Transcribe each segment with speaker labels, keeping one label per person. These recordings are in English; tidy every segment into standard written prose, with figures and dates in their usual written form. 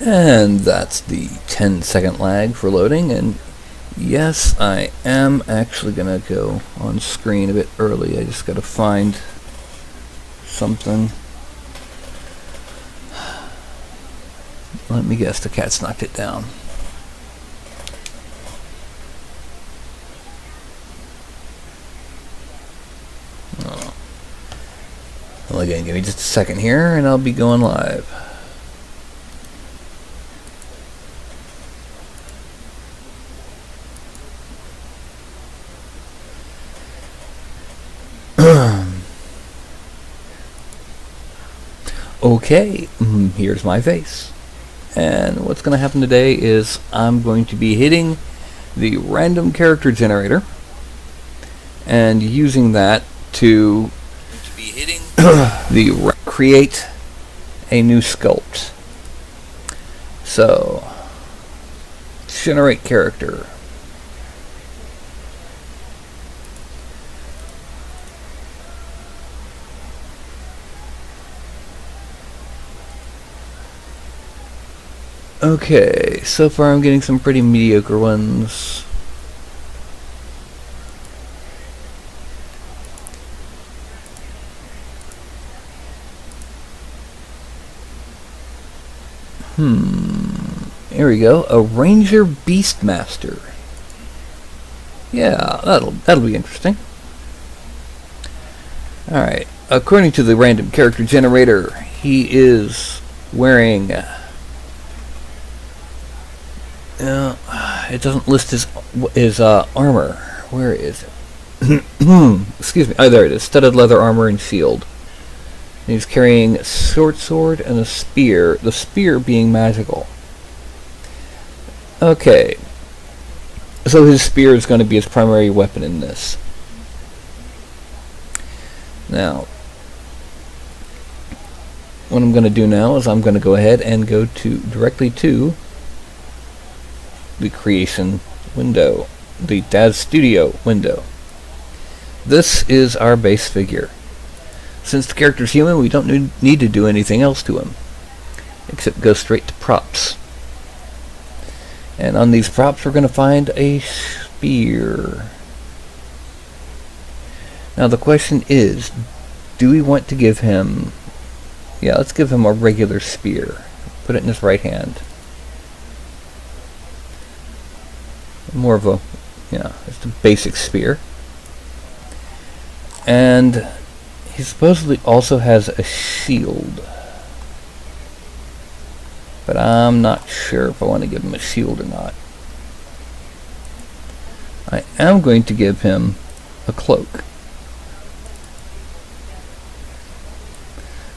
Speaker 1: And that's the 10-second lag for loading, and yes, I am actually going to go on screen a bit early. I just got to find something. Let me guess, the cat's knocked it down. Oh. Well, again, give me just a second here, and I'll be going live. Okay, here's my face. And what's going to happen today is I'm going to be hitting the random character generator and using that to be hitting create a new sculpt. So, generate character. Okay, so far I'm getting some pretty mediocre ones. Here we go, a Ranger Beastmaster. Yeah, that'll be interesting. Alright, according to the random character generator, he is wearing... it doesn't list his armor. Where is it? Excuse me. Oh, there it is. Studded leather armor and shield. And he's carrying a short sword and a spear. The spear being magical. Okay. So his spear is going to be his primary weapon in this. Now, what I'm going to do now is I'm going to go ahead and go directly to the creation window, the Daz Studio window. This is our base figure. Since the character's human, we don't need to do anything else to him, except go straight to props. And on these props we're going to find a spear. Now the question is, do we want to give him... Yeah, let's give him a regular spear. Put it in his right hand. More of a, just a basic spear. And he supposedly also has a shield. But I'm not sure if I want to give him a shield or not. I am going to give him a cloak.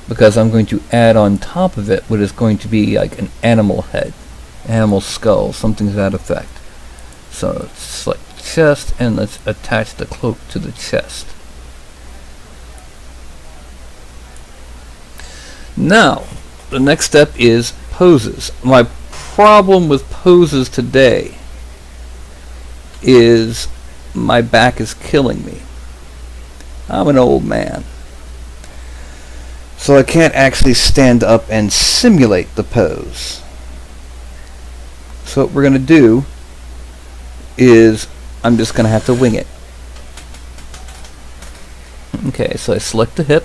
Speaker 1: Because I'm going to add on top of it what is going to be like an animal head, animal skull, something to that effect. So let's select chest and let's attach the cloak to the chest. Now, the next step is poses. My problem with poses today is my back is killing me. I'm an old man. So I can't actually stand up and simulate the pose. So what we're going to do is I'm just going to have to wing it. Okay, so I select the hip.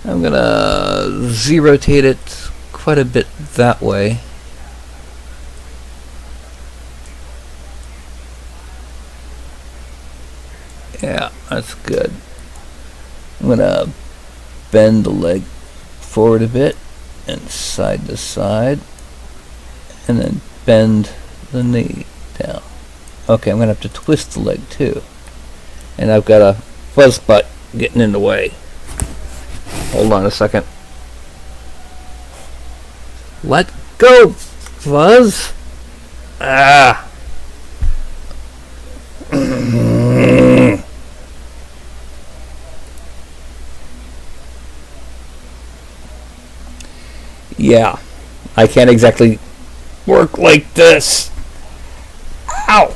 Speaker 1: I'm going to Z-rotate it quite a bit that way. Yeah, that's good. I'm going to bend the leg forward a bit and side to side. And then bend the knee down. Okay, I'm going to have to twist the leg too. And I've got a fuzz butt getting in the way. Hold on a second. Let go, fuzz! Ah! Yeah, I can't exactly work like this. Ow!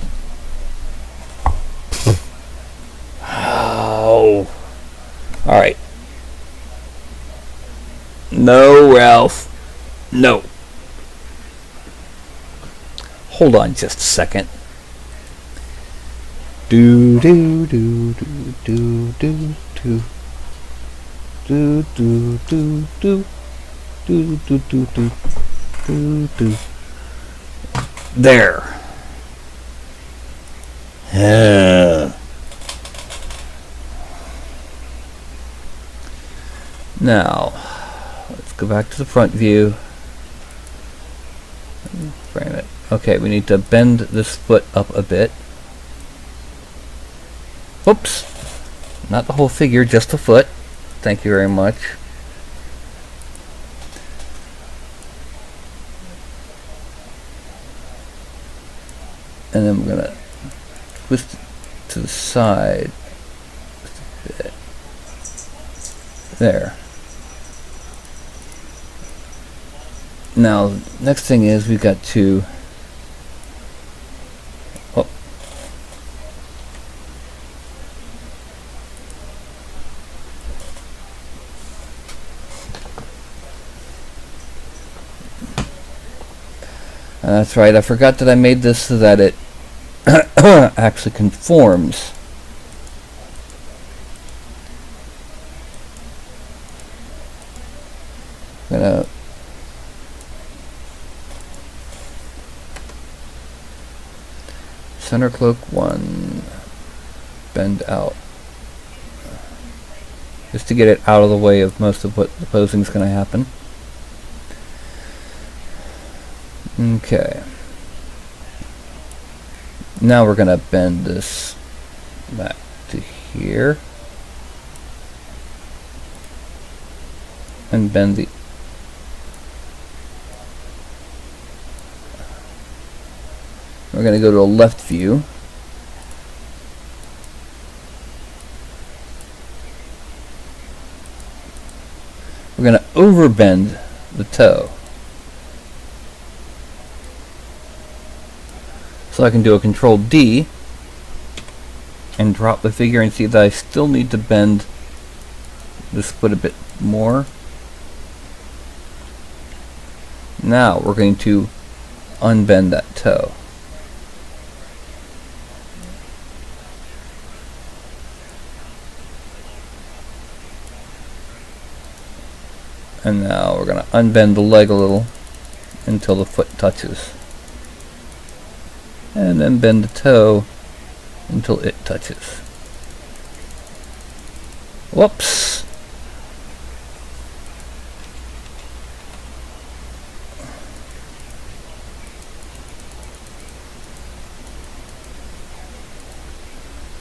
Speaker 1: Oh. Alright. No, Ralph. No. Hold on just a second. Do do do do do do do do do do do do do do do do do. There. Now, let's go back to the front view. Frame it. Okay, we need to bend this foot up a bit. Whoops. Not the whole figure, just the foot. Thank you very much. And then we're going to twist it to the side. Just a bit. There. Now, next thing is we've got to... Oh. That's right, I forgot that I made this so that it actually conforms. I'm gonna center cloak 1, bend out, just to get it out of the way of most of what the posing is going to happen. Okay. Now we're going to bend this back to here and bend the we're going to go to a left view. We're going to overbend the toe. So I can do a Control D and drop the figure and see that I still need to bend this foot a bit more. Now we're going to unbend that toe. And now we're going to unbend the leg a little until the foot touches. And then bend the toe until it touches. Whoops!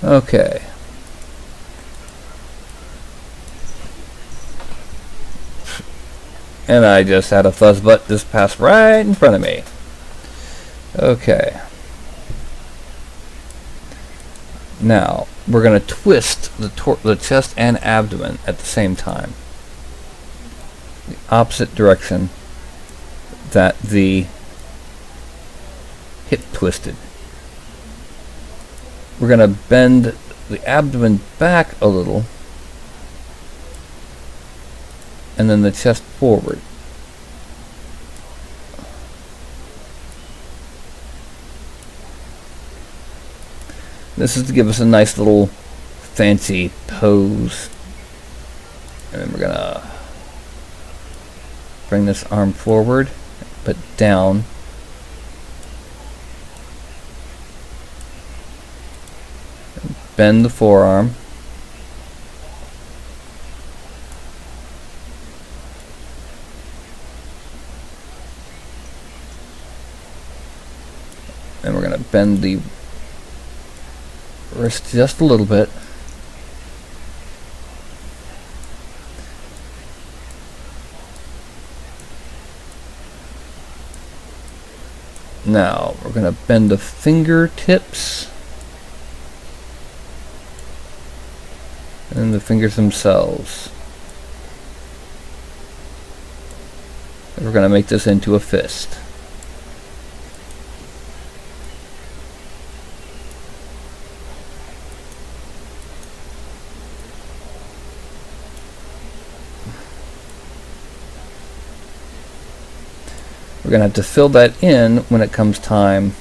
Speaker 1: Okay. And I just had a fuzzbutt just pass right in front of me. Okay. Now, we're going to twist the chest and abdomen at the same time. The opposite direction that the hip twisted. We're going to bend the abdomen back a little and then the chest forward. This is to give us a nice little fancy pose. And then we're gonna bring this arm forward, but down. And bend the forearm. And we're gonna bend the wrist just a little bit. Now we're going to bend the fingertips and the fingers themselves. And we're going to make this into a fist. We're going to have to fill that in when it comes time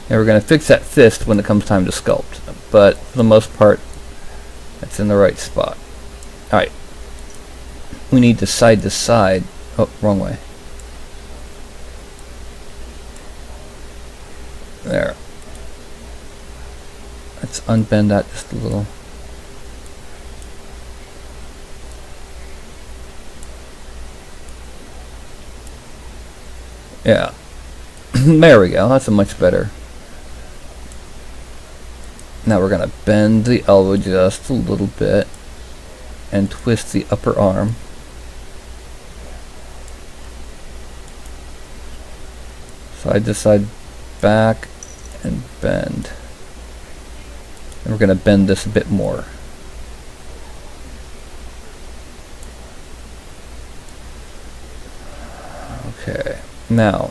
Speaker 1: And we're going to fix that fist when it comes time to sculpt. But for the most part, that's in the right spot. Alright. We need to side. Oh, wrong way. There. Let's unbend that just a little. Yeah. There we go. That's a much better. Now we're going to bend the elbow just a little bit and twist the upper arm. Side to side, back, and bend. And we're going to bend this a bit more. Okay, now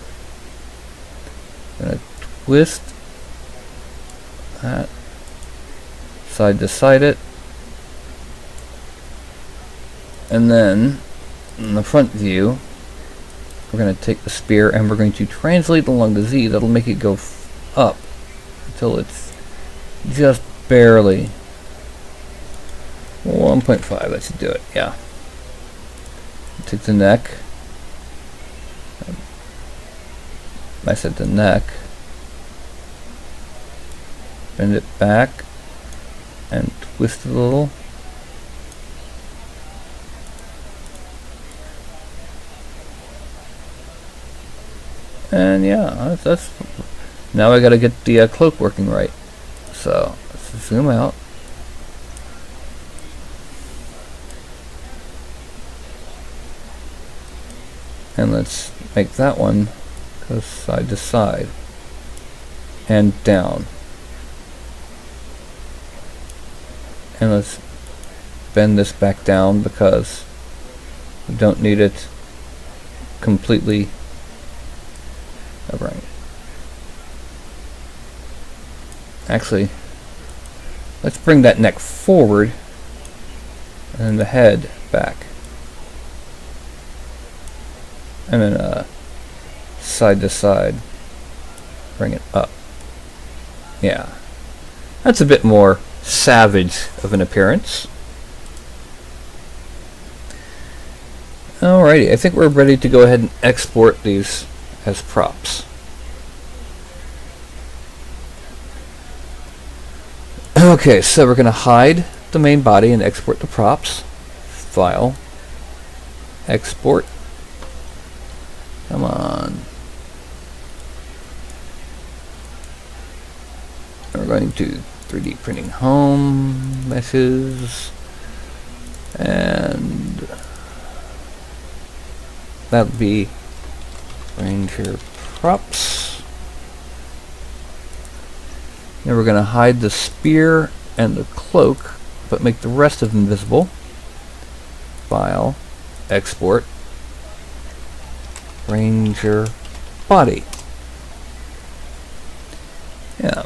Speaker 1: I'm going to twist that side to side it, and then in the front view we're going to take the spear and we're going to translate along the Z. That'll make it go up until it's just barely 1.5. That should do it. Yeah. Take the neck. I said the neck. Bend it back and twist it a little. And yeah, that's now I gotta get the cloak working right. So let's zoom out. And let's make that one go side to side and down. And let's bend this back down because we don't need it completely upright. Actually, let's bring that neck forward and the head back. And then side to side, bring it up. Yeah, that's a bit more savage of an appearance. Alrighty, I think we're ready to go ahead and export these as props. Okay, so we're going to hide the main body and export the props. File, export. Come on. We're going to 3D printing home meshes, and that would be Ranger props. Now we're going to hide the spear and the cloak, but make the rest of them visible. File, export, Ranger body. Yeah.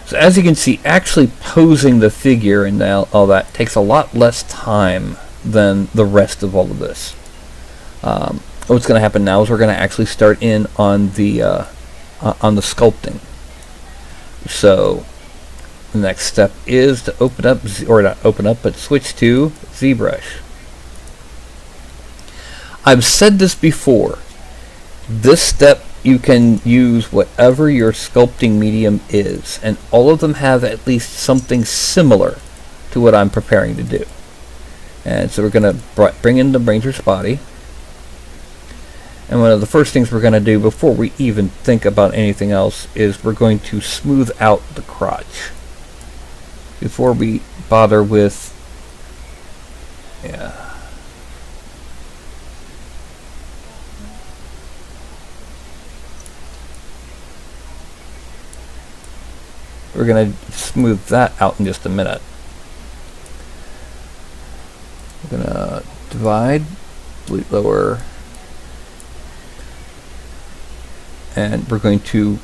Speaker 1: So as you can see, actually posing the figure and all that takes a lot less time than the rest of all of this. What's going to happen now is we're going to actually start in on the sculpting. So the next step is to open up, or not open up, but switch to ZBrush. I've said this before. This step you can use whatever your sculpting medium is, and all of them have at least something similar to what I'm preparing to do. And so we're going to bring in the Ranger's body. And one of the first things we're going to do before we even think about anything else is we're going to smooth out the crotch before we bother with, yeah. We're going to smooth that out in just a minute. We're going to divide, delete lower, and we're going to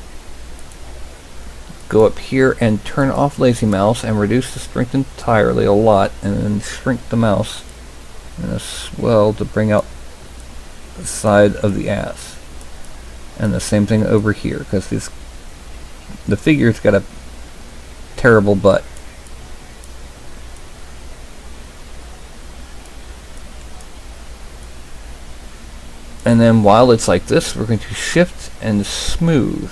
Speaker 1: go up here and turn off lazy mouse and reduce the strength entirely a lot, and then shrink the mouse and a swell to bring out the side of the ass. And the same thing over here, because these the figure's got a terrible butt. And then while it's like this, we're going to shift and smooth.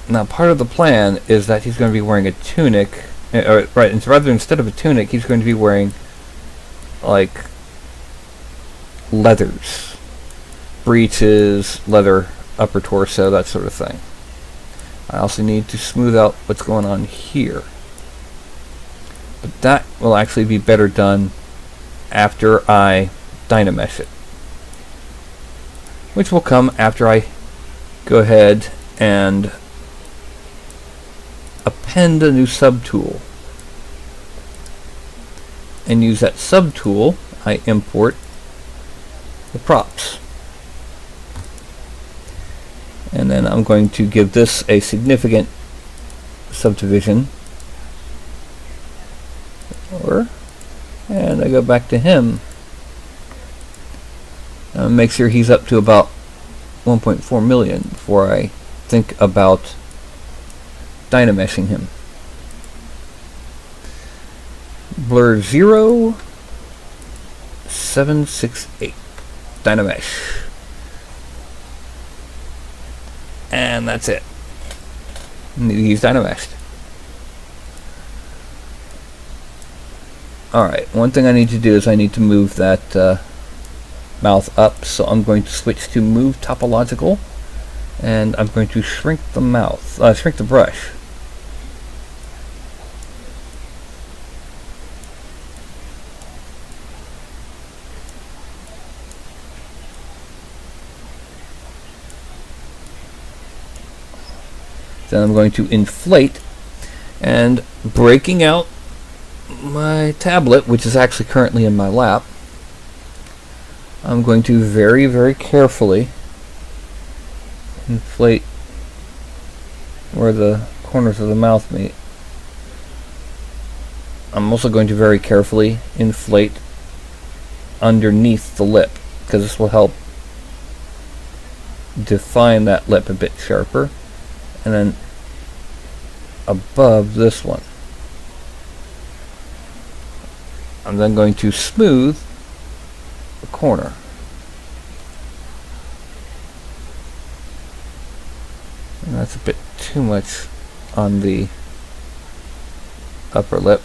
Speaker 1: Now, part of the plan is that he's going to be wearing a tunic. Right, and rather instead of a tunic, he's going to be wearing, like, leathers. Breeches, leather, upper torso, that sort of thing. I also need to smooth out what's going on here. But that will actually be better done after I dynamesh it. Which will come after I go ahead and append a new subtool. And use that subtool, I import the props. And then I'm going to give this a significant subdivision. And I go back to him. Make sure he's up to about 1.4 million before I think about dynameshing him. Blur 0 768 dynamesh. And that's it. He's dynameshed. Alright, one thing I need to do is I need to move that mouth up, so I'm going to switch to move topological, and I'm going to shrink the mouth, shrink the brush. Then I'm going to inflate, and breaking out my tablet, which is actually currently in my lap, I'm going to very, very carefully inflate where the corners of the mouth meet. I'm also going to very carefully inflate underneath the lip, because this will help define that lip a bit sharper. And then above this one. I'm then going to smooth the corner. And that's a bit too much on the upper lip.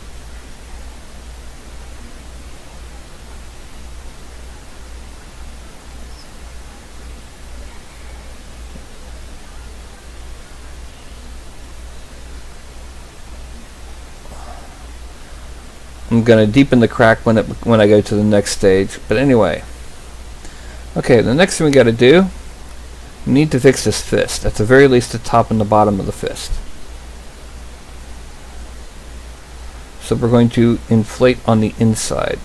Speaker 1: I'm going to deepen the crack when I go to the next stage. But anyway. Okay, the next thing we got to do, we need to fix this fist. At the very least, the top and the bottom of the fist. So we're going to inflate on the inside.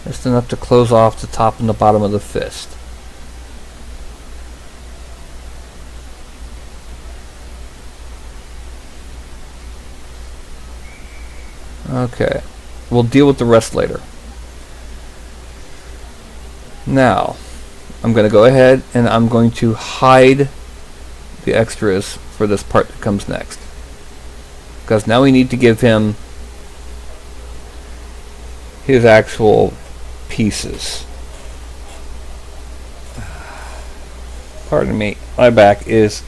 Speaker 1: Just enough to close off the top and the bottom of the fist. Okay, we'll deal with the rest later. Now, I'm going to go ahead and I'm going to hide the extras for this part that comes next. Because now we need to give him his actual pieces. Pardon me, my back is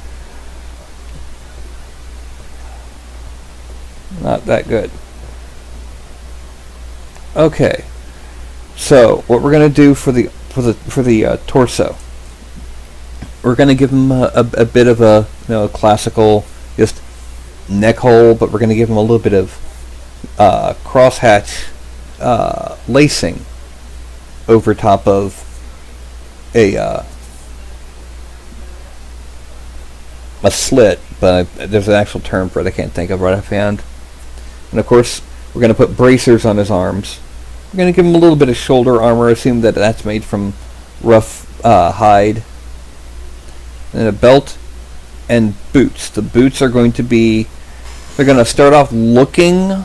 Speaker 1: not that good. Okay, so what we're going to do for the torso, we're going to give him a bit of a classical just neck hole, but we're going to give him a little bit of crosshatch lacing over top of a slit, but there's an actual term for it I can't think of right offhand. And of course, we're going to put bracers on his arms. We're going to give him a little bit of shoulder armor. Assume that that's made from rough hide. And a belt and boots. The boots are going to be They're going to start off looking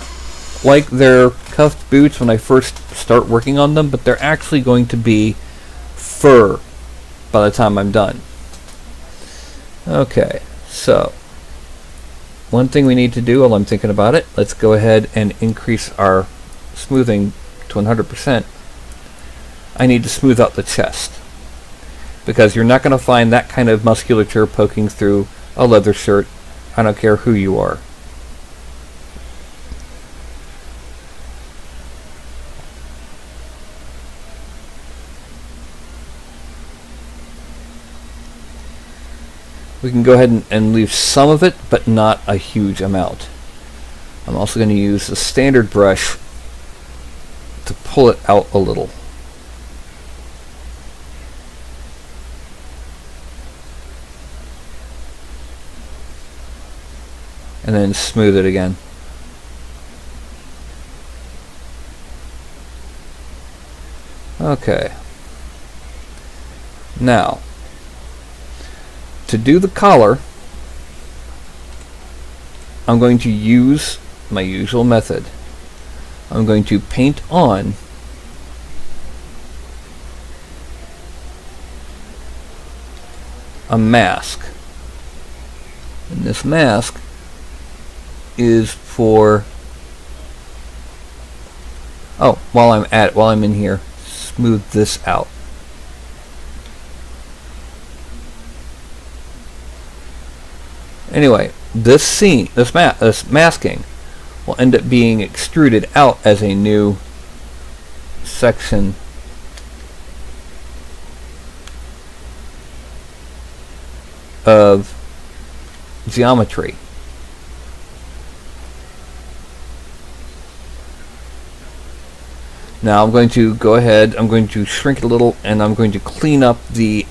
Speaker 1: like they're cuffed boots when I first start working on them, but they're actually going to be fur by the time I'm done. Okay, so one thing we need to do while I'm thinking about it, let's go ahead and increase our smoothing to 100%. I need to smooth out the chest, because you're not going to find that kind of musculature poking through a leather shirt. I don't care who you are. We can go ahead and leave some of it, but not a huge amount. I'm also going to use the standard brush to pull it out a little. And then smooth it again. Okay. Now, to do the collar, I'm going to use my usual method. I'm going to paint on a mask. And this mask is for, while I'm in here, smooth this out. Anyway, this masking will end up being extruded out as a new section of geometry. Now I'm going to go ahead, I'm going to shrink it a little, and I'm going to clean up the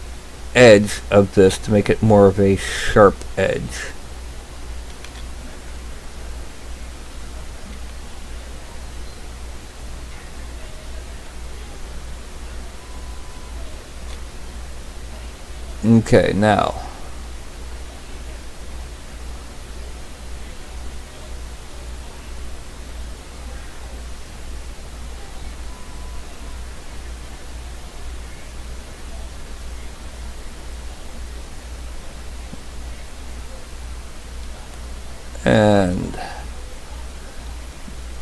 Speaker 1: edge of this to make it more of a sharp edge. Okay, now and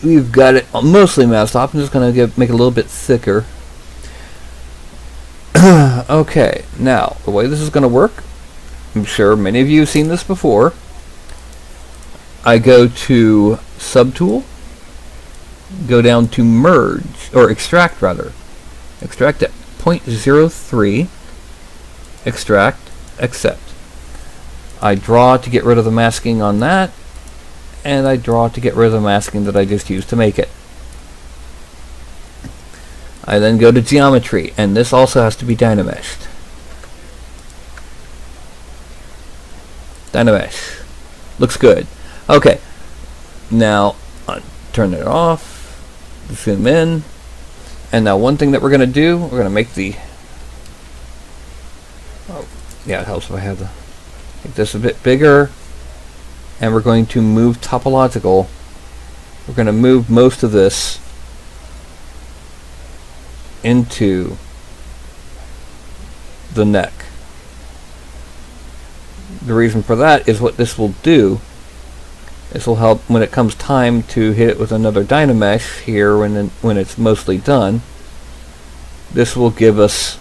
Speaker 1: we've got it mostly masked off. I'm just going to make it a little bit thicker. Okay, now the way this is going to work, I'm sure many of you have seen this before. I go to Subtool, go down to Merge, or Extract rather. Extract at 0.03, Extract, Accept. I draw to get rid of the masking on that, and I draw to get rid of the masking that I just used to make it. I then go to Geometry, and this also has to be Dynameshed. Dynamesh. Looks good. Okay. Now, turn it off, zoom in, and now one thing that we're going to do, we're going to make the... Oh, yeah, it helps if I have the... Make this a bit bigger, and we're going to move topological. We're going to move most of this into the neck. The reason for that is what this will do. This will help when it comes time to hit it with another Dynamesh here when it's mostly done. This will give us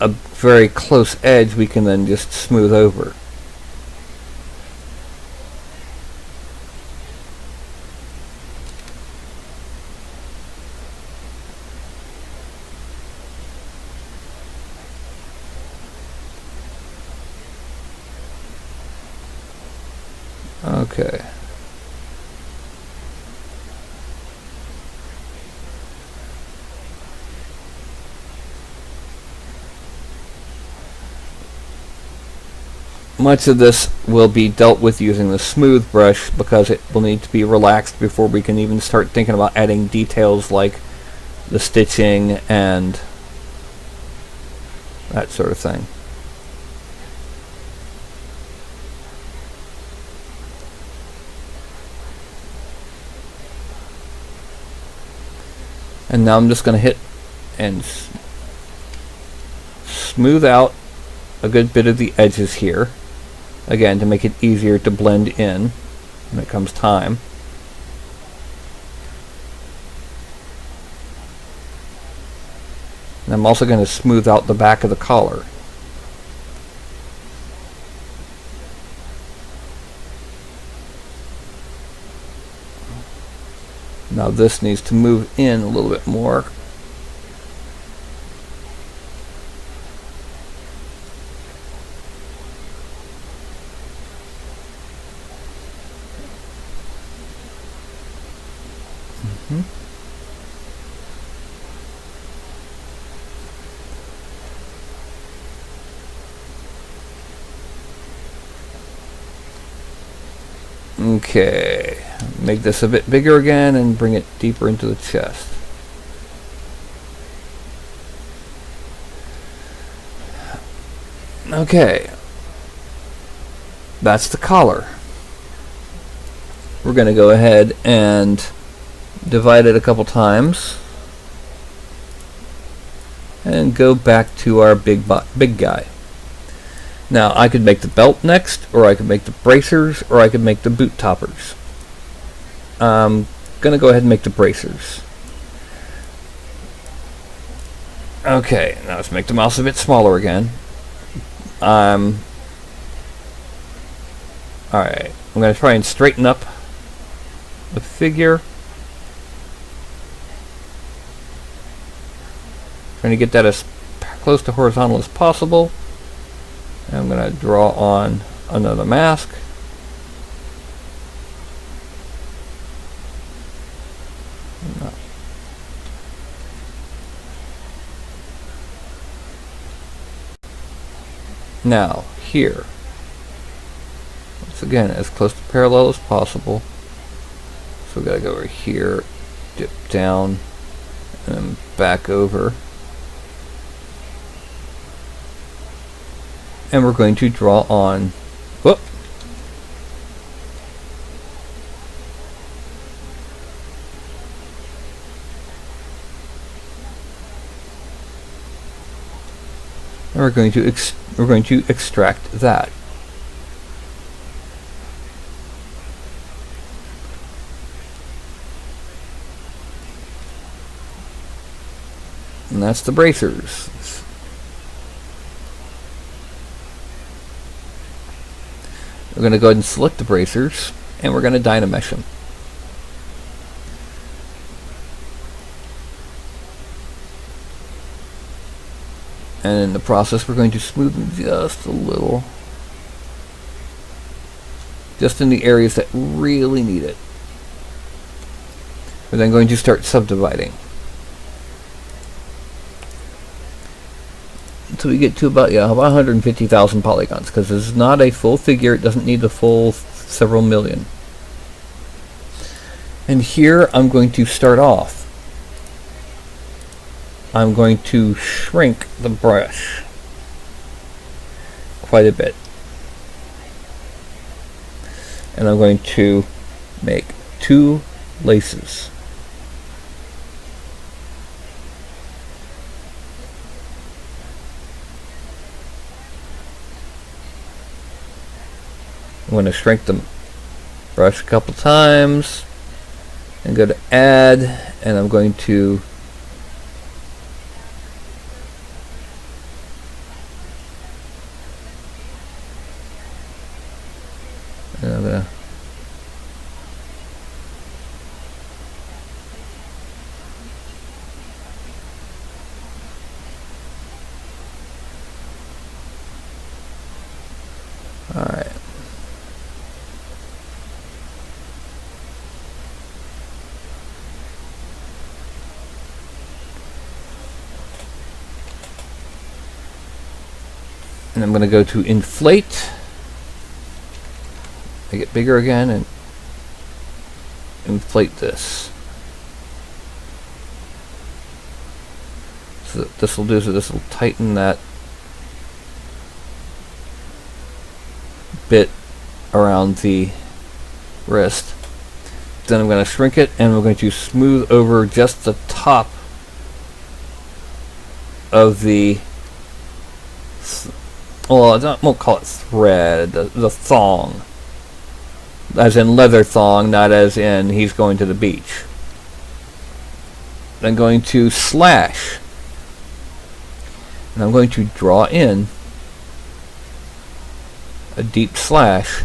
Speaker 1: a very close edge we can then just smooth over. Okay. Much of this will be dealt with using the smooth brush because it will need to be relaxed before we can even start thinking about adding details like the stitching and that sort of thing. And now I'm just going to hit and smooth out a good bit of the edges here, again to make it easier to blend in when it comes time. And I'm also going to smooth out the back of the collar. Now this needs to move in a little bit more. Okay, make this a bit bigger again and bring it deeper into the chest. Okay, that's the collar. We're going to go ahead and divide it a couple times and go back to our big guy. Now I could make the belt next, or I could make the bracers, or I could make the boot toppers. I'm gonna go ahead and make the bracers. Okay, now let's make the mouse a bit smaller again. Alright, I'm gonna try and straighten up the figure. Trying to get that as close to horizontal as possible. And I'm going to draw on another mask. No. Now, here. Once again, as close to parallel as possible. So we've got to go over here, dip down, and then back over. And we're going to draw on, whoop, and we're going to extract that. And that's the bracers. We're going to go ahead and select the bracers, and we're going to dynamesh them. And in the process, we're going to smooth them just a little. Just in the areas that really need it. We're then going to start subdividing. Until we get to about 150,000 polygons, because this is not a full figure. It doesn't need the full several million. And here I'm going to start off. I'm going to shrink the brush quite a bit. And I'm going to make 2 laces. I'm going to shrink the brush a couple times and go to add, and I'm going to alright. And I'm going to go to inflate, make it bigger again, and inflate this. So this will do, so this will tighten that bit around the wrist. Then I'm going to shrink it, and we're going to smooth over just the top of the, well, I won't call it thread, the thong. As in leather thong, not as in he's going to the beach. I'm going to slash. And I'm going to draw in a deep slash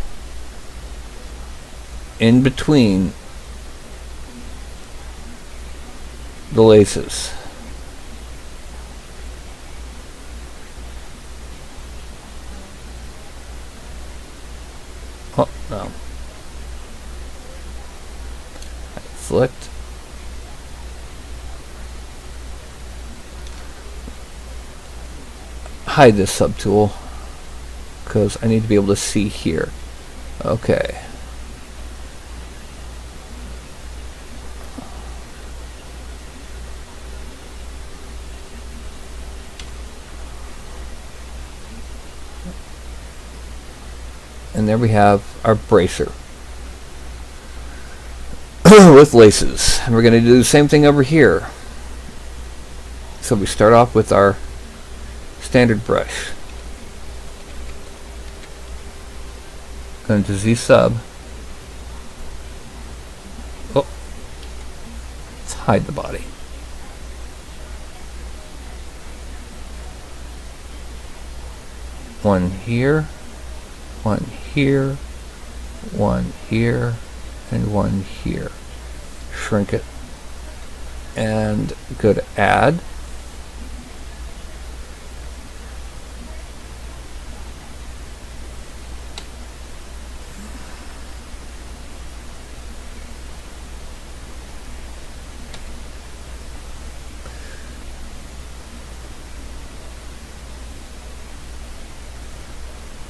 Speaker 1: in between the laces. Oh, no. I flicked. Hide this subtool because I need to be able to see here. Okay. And there we have our bracer with laces. And we're going to do the same thing over here. So we start off with our standard brush. Going to Z sub. Oh, let's hide the body. One here, one here, one here, and one here. Shrink it and go to add.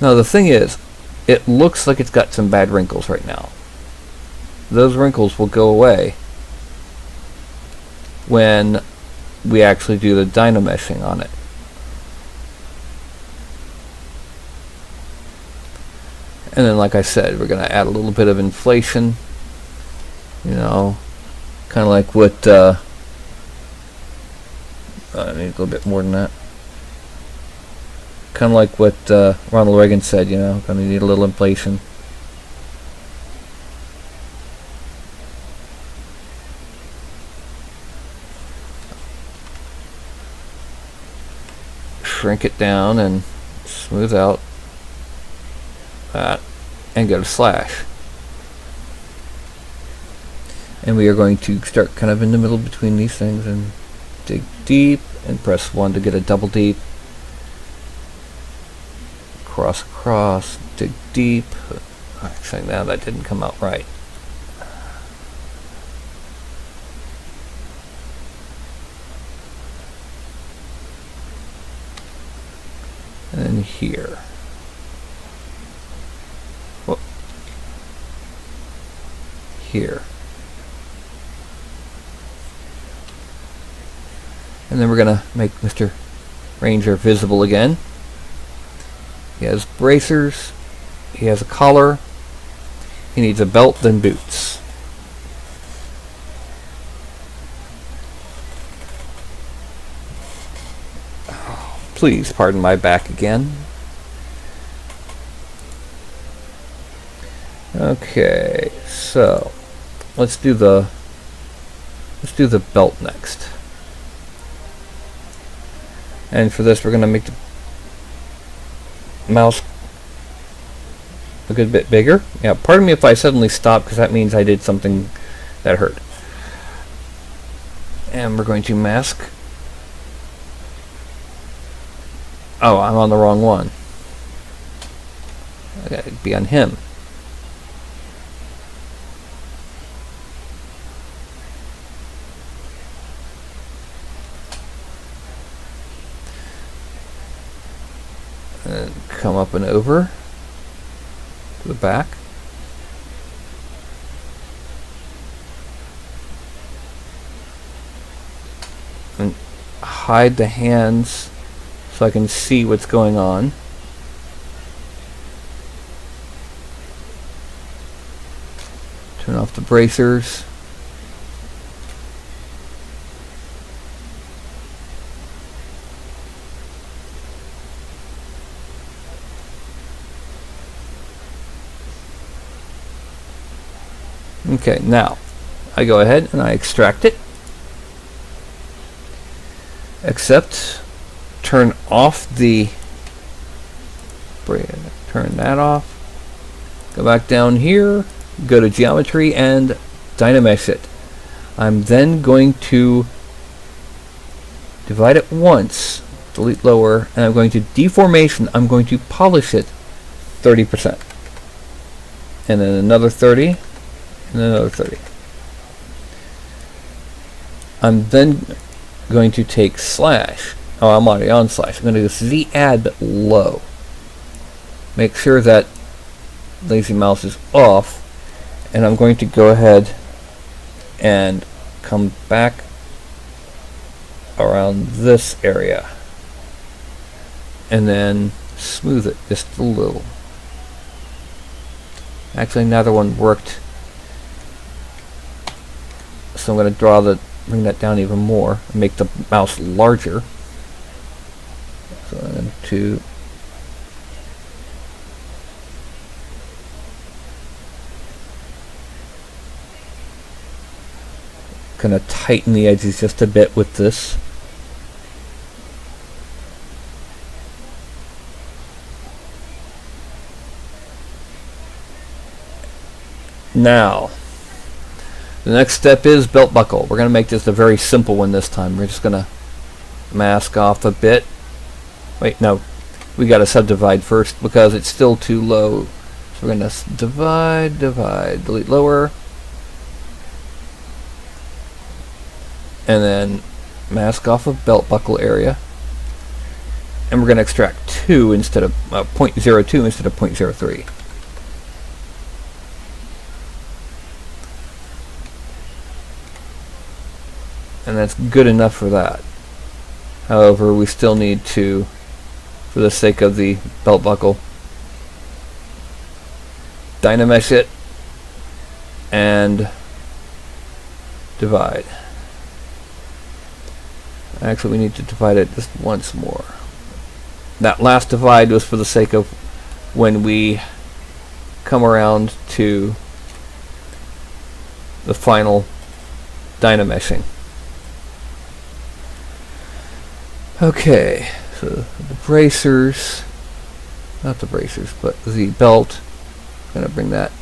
Speaker 1: Now the thing is, it looks like it's got some bad wrinkles right now. Those wrinkles will go away when we actually do the dynameshing on it. And then, like I said, we're going to add a little bit of inflation, you know, kind of like what, I need a little bit more than that. Kind of like what Ronald Reagan said, you know, going to need a little inflation. Shrink it down and smooth out that and go to slash. And we are going to start kind of in the middle between these things and dig deep and press 1 to get a double deep. Cross across, dig deep. Actually, now that didn't come out right. And then here. Whoop. Here. And then we're going to make Mr. Ranger visible again. He has bracers, he has a collar, he needs a belt, then boots. Oh, please pardon my back again. Okay, so let's do the belt next. And for this we're going to make the mouse a good bit bigger. Yeah, pardon me if I suddenly stop because that means I did something that hurt. And we're going to mask. Oh, I'm on the wrong one. I gotta be on him. And come up and over to the back. And hide the hands so I can see what's going on. Turn off the bracers. Okay, now I go ahead and I extract it. Except turn off the turn that off. Go back down here, go to geometry and dynamesh it. I'm then going to divide it once, delete lower, and I'm going to deformation, I'm going to polish it 30%. And then another 30, and another 30. I'm then going to take slash. Oh, I'm already on slash. I'm going to do Z add but low. Make sure that lazy mouse is off, and I'm going to go ahead and come back around this area and then smooth it just a little. Actually, another one worked, so I'm going to bring that down even more and make the mouse larger. So I'm going to kind of tighten the edges just a bit with this. Now, the next step is belt buckle. We're going to make this a very simple one this time. We're just going to mask off a bit. Wait, no. We got to subdivide first because it's still too low. So we're going to divide, delete lower. And then mask off a belt buckle area. And we're going to extract 2 instead of 0.02 instead of 0.03. And that's good enough for that. However, we still need to, for the sake of the belt buckle, dynamesh it and divide. Actually, we need to divide it just once more. That last divide was for the sake of when we come around to the final dynameshing. Okay, so the bracers, not the bracers, but the belt, I'm going to bring that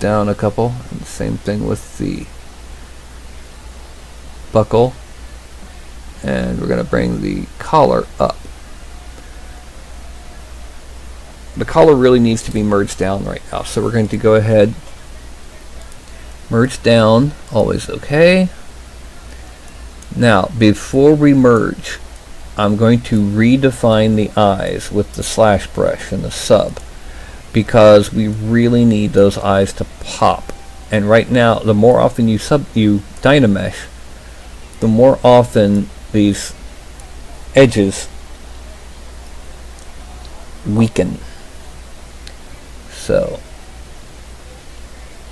Speaker 1: down a couple. And same thing with the buckle. And we're going to bring the collar up. The collar really needs to be merged down right now, so we're going to go ahead, merge down, always okay. Now, before we merge, I'm going to redefine the eyes with the slash brush and the sub, because we really need those eyes to pop. And right now, the more often you dynamesh, the more often these edges weaken. So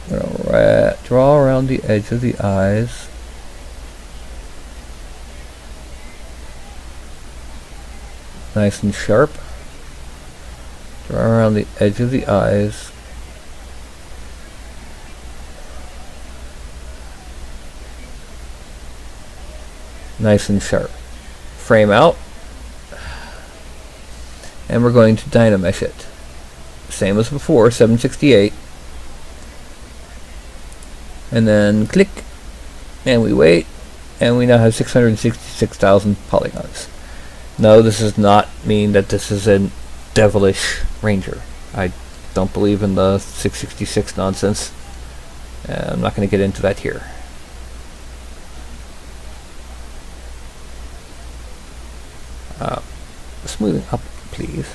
Speaker 1: I'm going to draw around the edge of the eyes. Nice and sharp. Draw around the edge of the eyes. Nice and sharp. Frame out. And we're going to dynamesh it. Same as before, 768. And then click. And we wait. And we now have 666,000 polygons. No, this does not mean that this is a devilish ranger. I don't believe in the 666 nonsense. I'm not going to get into that here. Smoothing up, please.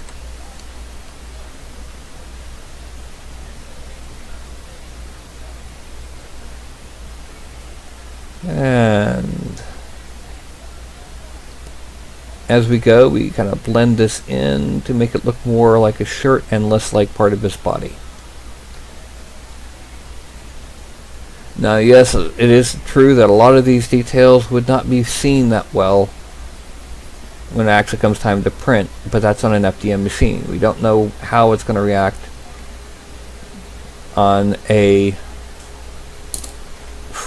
Speaker 1: And as we go, we kind of blend this in to make it look more like a shirt and less like part of his body. Now, yes, it is true that a lot of these details would not be seen that well when it actually comes time to print, but that's on an FDM machine. We don't know how it's going to react on a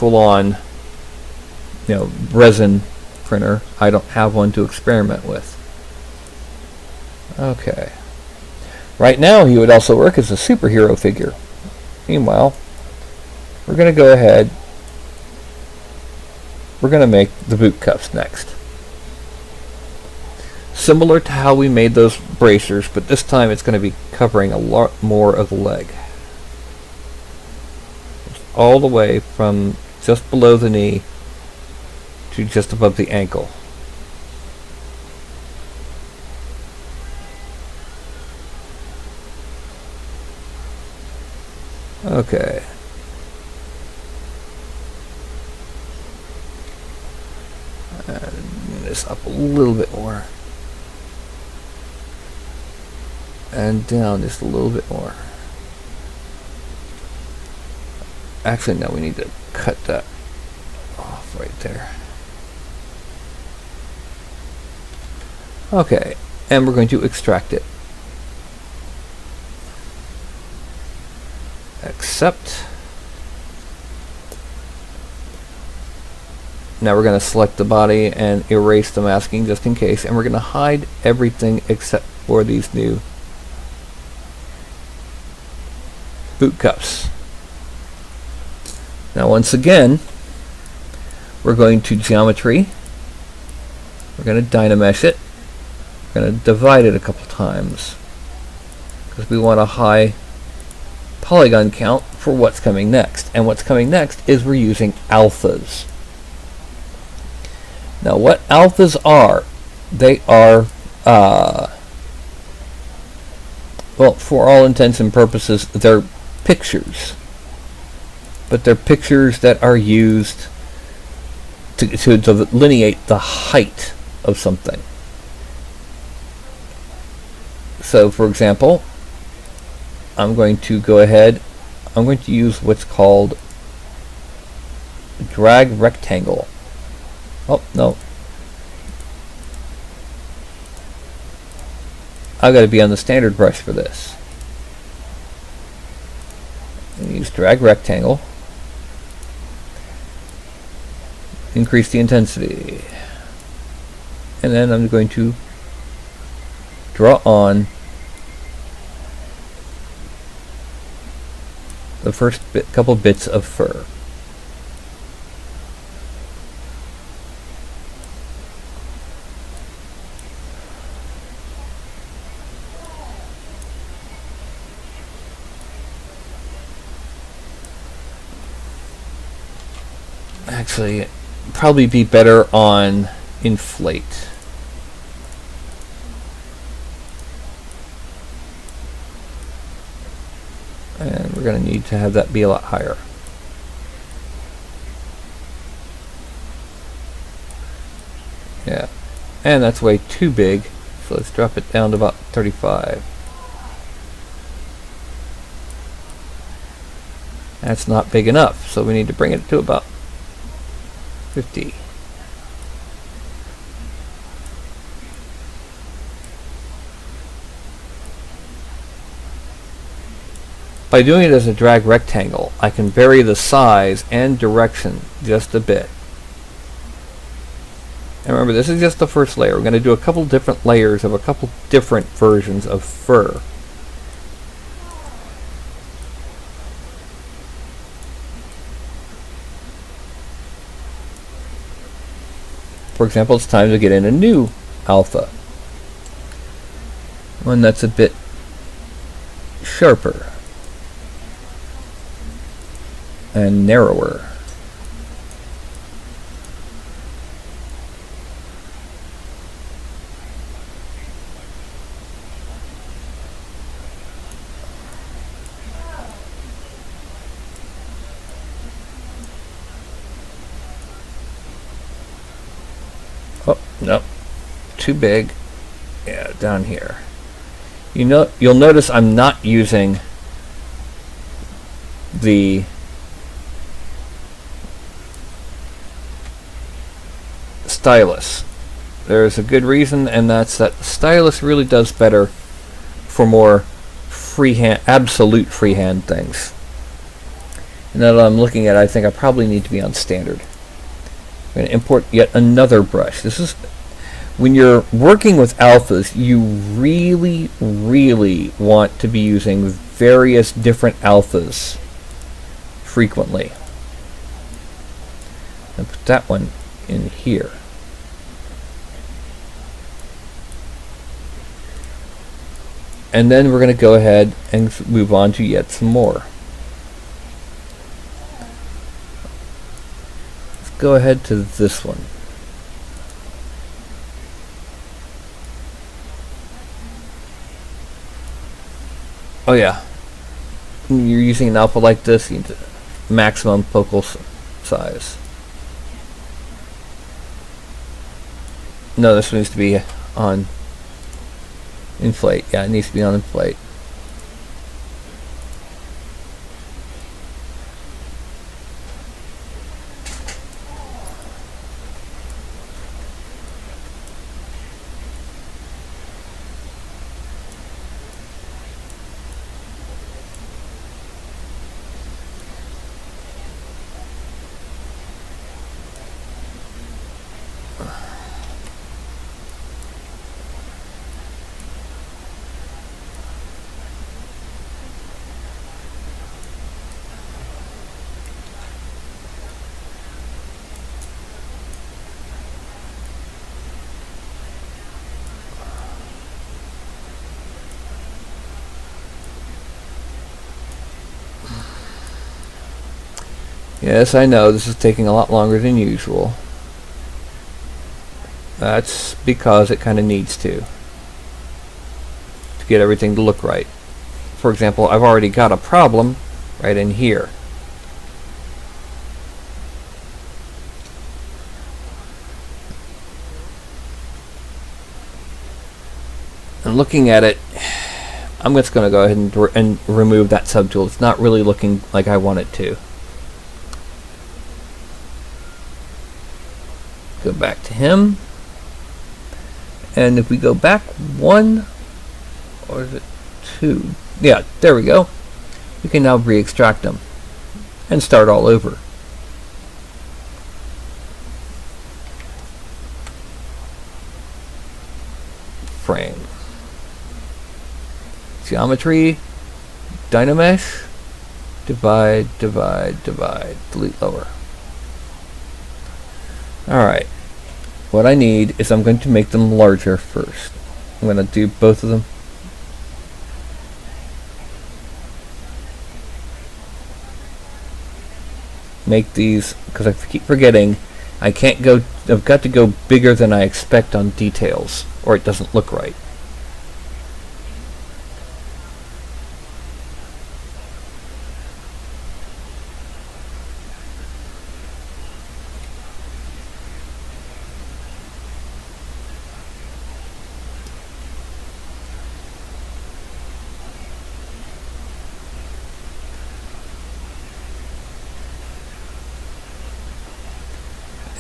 Speaker 1: full-on, resin printer. I don't have one to experiment with. Okay. Right now, he would also work as a superhero figure. Meanwhile, we're going to go ahead. We're going to make the boot cuffs next. Similar to how we made those bracers, but this time it's going to be covering a lot more of the leg. All the way from just below the knee to just above the ankle. Okay. Bring this up a little bit more. And down just a little bit more. Actually, no, we need to cut that off right there. Okay, and we're going to extract it. Accept. Now we're going to select the body and erase the masking just in case, and we're going to hide everything except for these new boot cuffs. Now once again, we're going to geometry. We're going to dynamesh it. We're going to divide it a couple times because we want a high polygon count for what's coming next. And what's coming next is we're using alphas. Now what alphas are, they are, well, for all intents and purposes, they're pictures. But they're pictures that are used to delineate the height of something. So, for example, I'm going to go ahead, I'm going to use what's called drag rectangle. Oh, no. I've got to be on the standard brush for this. And use drag rectangle. Increase the intensity. And then I'm going to draw on the first couple bits of fur. Actually, probably be better on inflate. And we're going to need to have that be a lot higher. Yeah, and that's way too big, so let's drop it down to about 35. That's not big enough, so we need to bring it to about 50. By doing it as a drag rectangle, I can vary the size and direction just a bit. And remember, this is just the first layer. We're going to do a couple different layers of a couple different versions of fur. For example, it's time to get in a new alpha. One that's a bit sharper and narrower. Oh, no, too big. Yeah, down here. You'll notice I'm not using the stylus. There's a good reason, and that's that the stylus really does better for more freehand, absolute freehand things. And now that I'm looking at it, I think I probably need to be on standard. I'm going to import yet another brush. This is when you're working with alphas, you really, really want to be using various different alphas frequently. And put that one in here. And then we're going to go ahead and move on to yet some more. Let's go ahead to this one. Oh yeah, when you're using an alpha like this, you need to maximum focal size. No, this one needs to be on inflate. Yeah, it needs to be on inflate. Yes, I know this is taking a lot longer than usual. That's because it kind of needs to get everything to look right. For example, I've already got a problem right in here. And looking at it, I'm just going to go ahead and remove that subtool. It's not really looking like I want it to. Go back to him, and if we go back one, or is it two? Yeah, there we go. We can now re-extract them and start all over. Frame. Geometry, Dynamesh, divide, divide, divide, delete lower. Alright, what I need is I'm going to make them larger first. I'm going to do both of them. Make these, because I keep forgetting, I've got to go bigger than I expect on details, or it doesn't look right.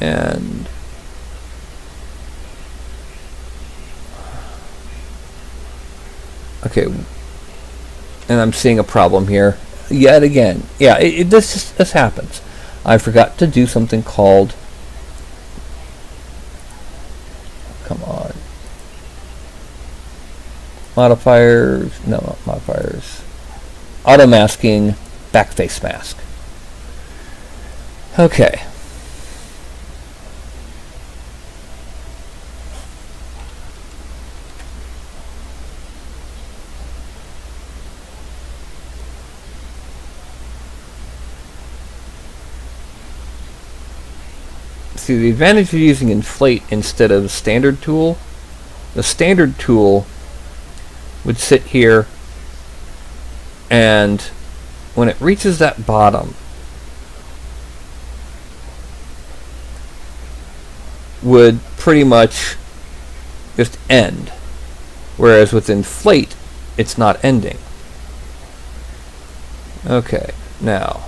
Speaker 1: And okay, and I'm seeing a problem here yet again. Yeah, this happens. I forgot to do something called, come on, modifiers, no, not modifiers, auto masking, backface mask. Okay. See, the advantage of using inflate instead of standard tool, the standard tool would sit here, and when it reaches that bottom, would pretty much just end, whereas with inflate, it's not ending. Okay, now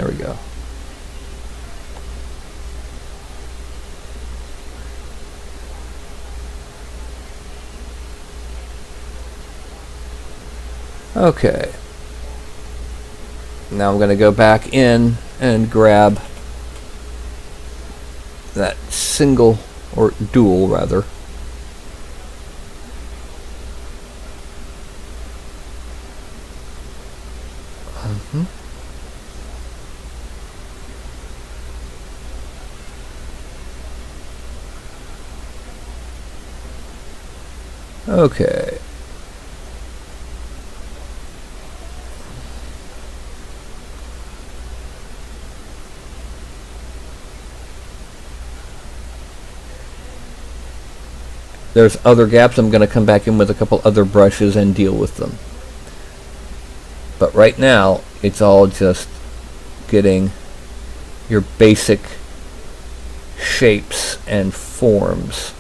Speaker 1: There we go. Okay. Now I'm going to go back in and grab that single, or dual rather. Okay. There's other gaps. I'm going to come back in with a couple other brushes and deal with them. But right now, it's all just getting your basic shapes and forms.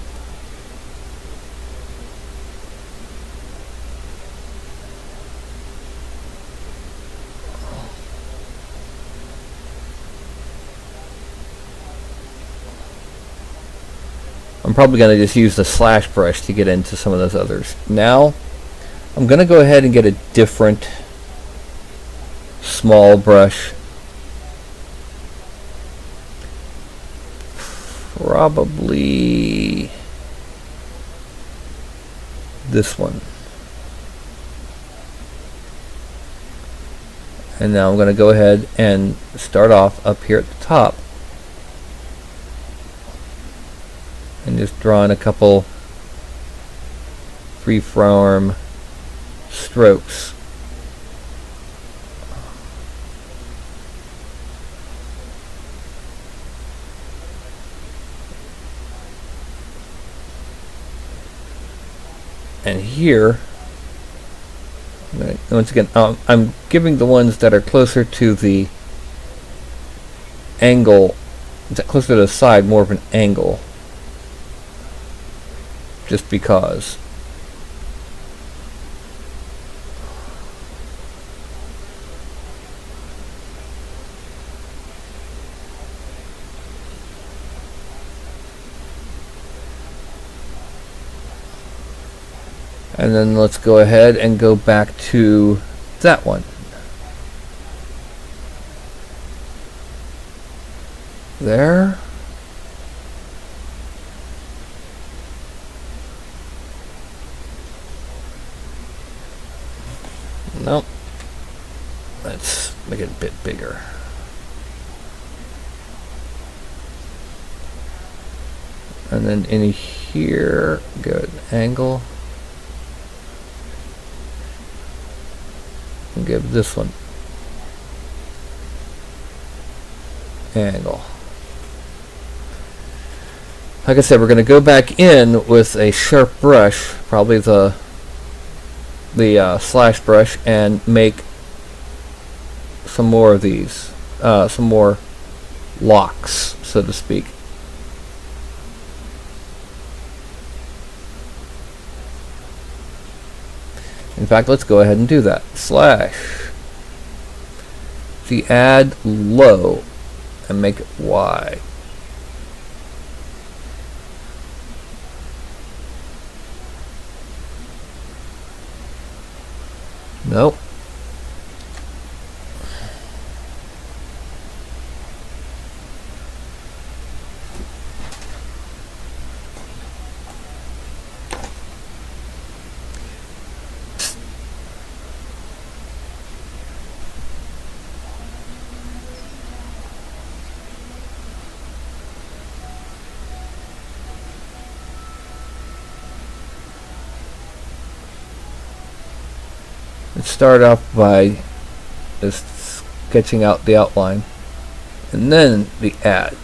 Speaker 1: I'm probably going to just use the slash brush to get into some of those others. Now, I'm going to go ahead and get a different small brush. Probably this one. And now I'm going to go ahead and start off up here at the top. And just draw in a couple freeform strokes. And here, once again, I'm giving the ones that are closer to the angle, closer to the side, more of an angle. Just because. And then let's go ahead and go back to that one. There. Nope. Let's make it a bit bigger. And then in here, go at an angle. And give this one angle. Like I said, we're going to go back in with a sharp brush, probably the slash brush, and make some more of these, some more locks, so to speak. In fact, let's go ahead and do that. Slash. The add low and make it Y. Nope. Let's start off by just sketching out the outline and then the add.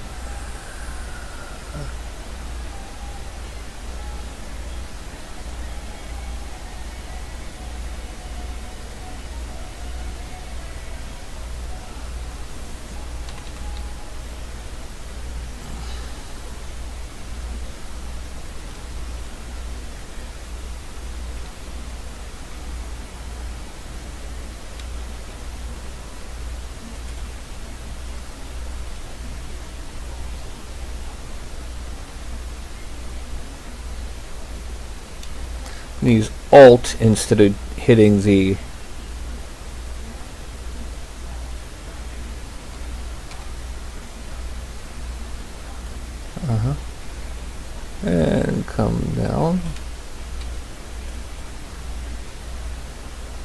Speaker 1: use Alt instead of hitting the and come down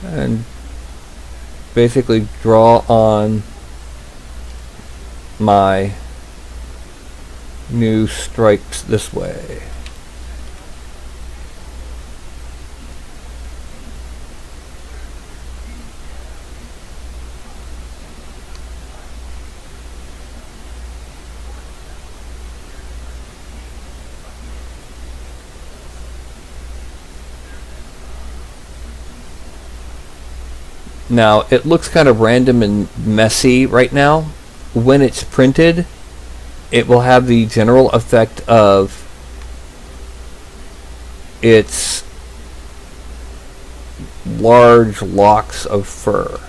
Speaker 1: and basically draw on my new stripes this way. Now, it looks kind of random and messy right now. When it's printed, it will have the general effect of its large locks of fur.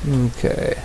Speaker 1: Okay.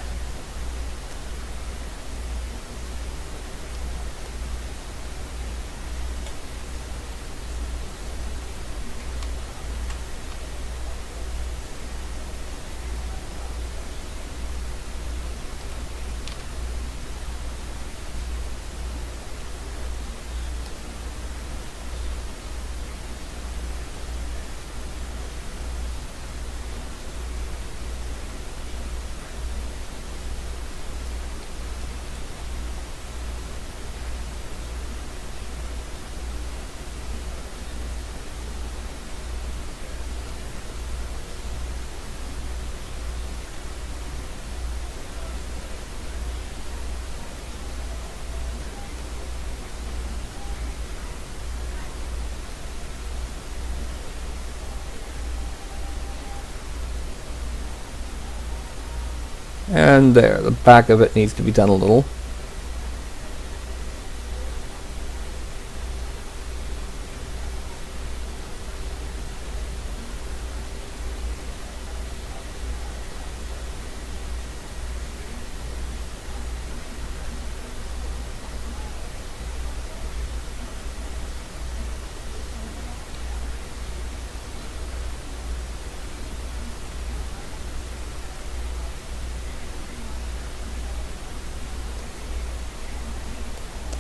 Speaker 1: And there, the back of it needs to be done a little.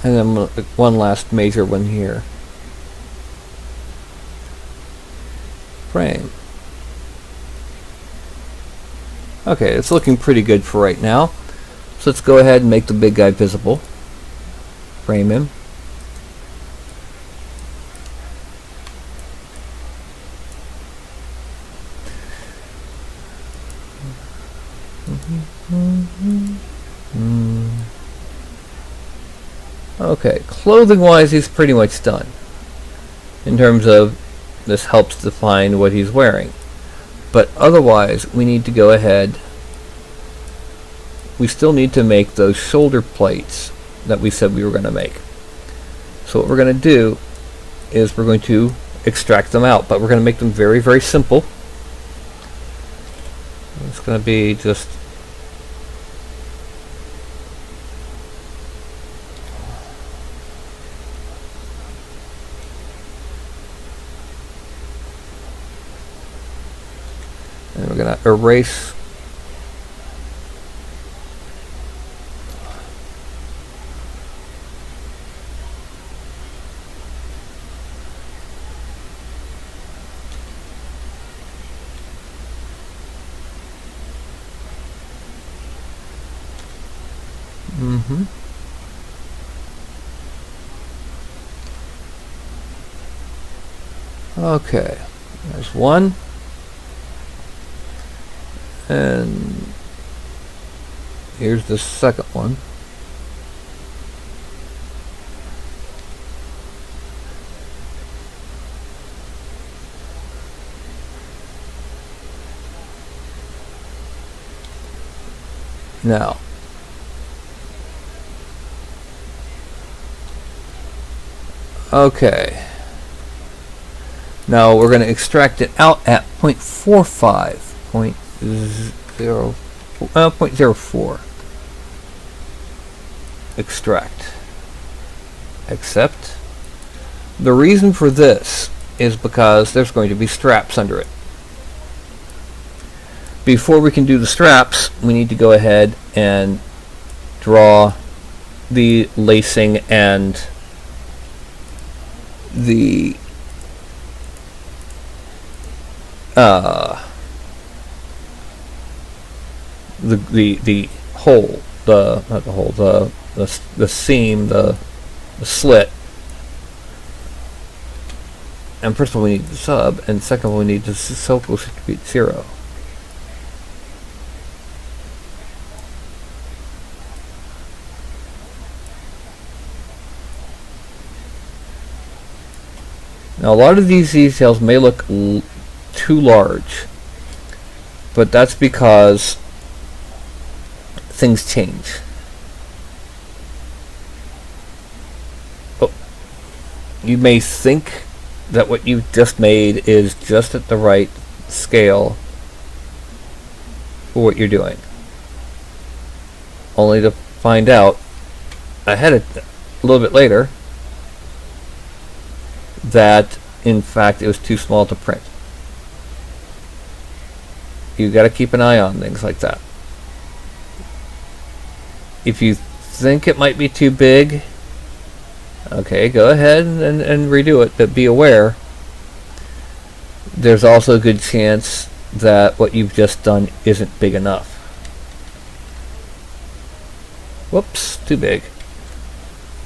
Speaker 1: And then one last major one here. Frame. Okay, it's looking pretty good for right now. So let's go ahead and make the big guy visible. Frame him. Okay, clothing-wise, he's pretty much done. In terms of, this helps define what he's wearing. But otherwise, we need to go ahead. We still need to make those shoulder plates that we said we were going to make. So what we're going to do is we're going to extract them out, but we're going to make them very, very simple. It's going to be just and we're going to erase Okay, there's one. And here's the second one. Now, okay. Now we're going to extract it out at 0.45, 0.04. Extract. Accept. The reason for this is because there's going to be straps under it. Before we can do the straps, we need to go ahead and draw the lacing and the hole, not the hole, the seam, the slit. And first of all, we need the sub, and second of all, we need the focus to be 0. Now, a lot of these details may look too large, but that's because things change. Oh, you may think that what you've just made is just at the right scale for what you're doing, only to find out a little bit later that in fact it was too small to print. You got to keep an eye on things like that. If you think it might be too big, okay, go ahead and redo it, but be aware there's also a good chance that what you've just done isn't big enough. Whoops, too big.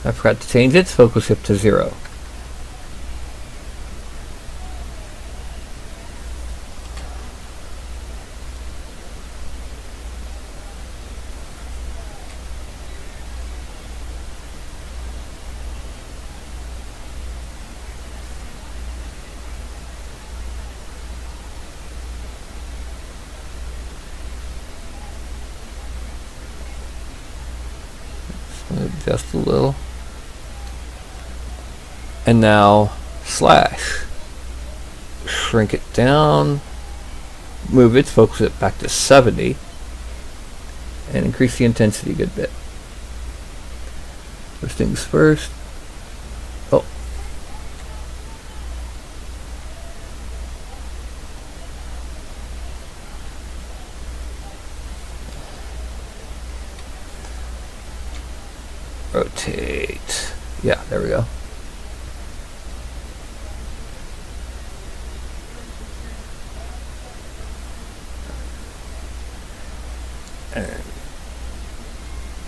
Speaker 1: I forgot to change its focus shift to 0. Just a little. And now slash. Shrink it down. Move it, focus it back to 70. And increase the intensity a good bit. First things first. Oh. Rotate. Yeah, there we go. And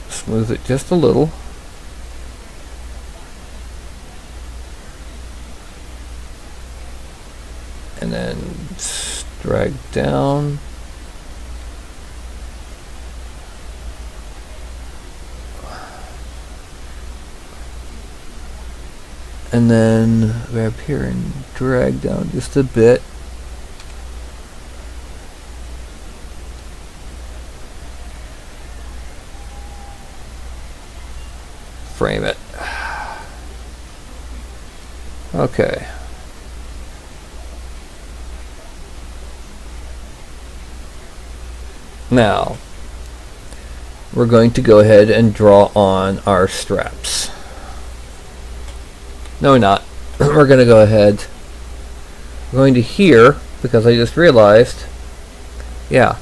Speaker 1: smooth it just a little. And then drag down. And then grab here and drag down just a bit. Frame it. Okay. Now, we're going to go ahead and draw on our straps. No, we're not. We're going to go ahead. We're going to here, because I just realized, yeah.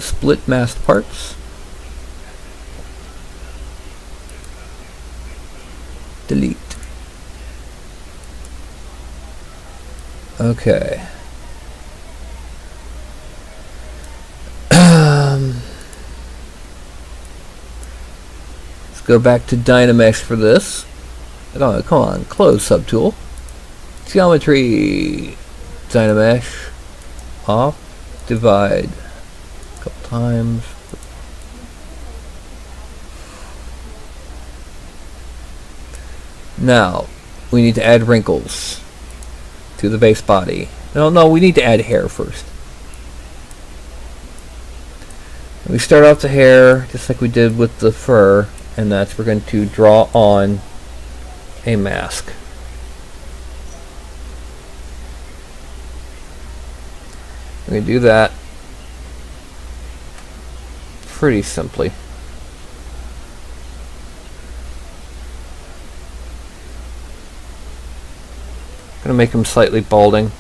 Speaker 1: Split masked parts. Delete. Okay. Go back to Dynamesh for this. Oh, come on, close subtool. Geometry, Dynamesh, off, divide, a couple times. Now, we need to add wrinkles. to the base body. No, we need to add hair first. We start off the hair just like we did with the fur, and we're going to draw on a mask. We're going to do that pretty simply. Going to make him slightly balding.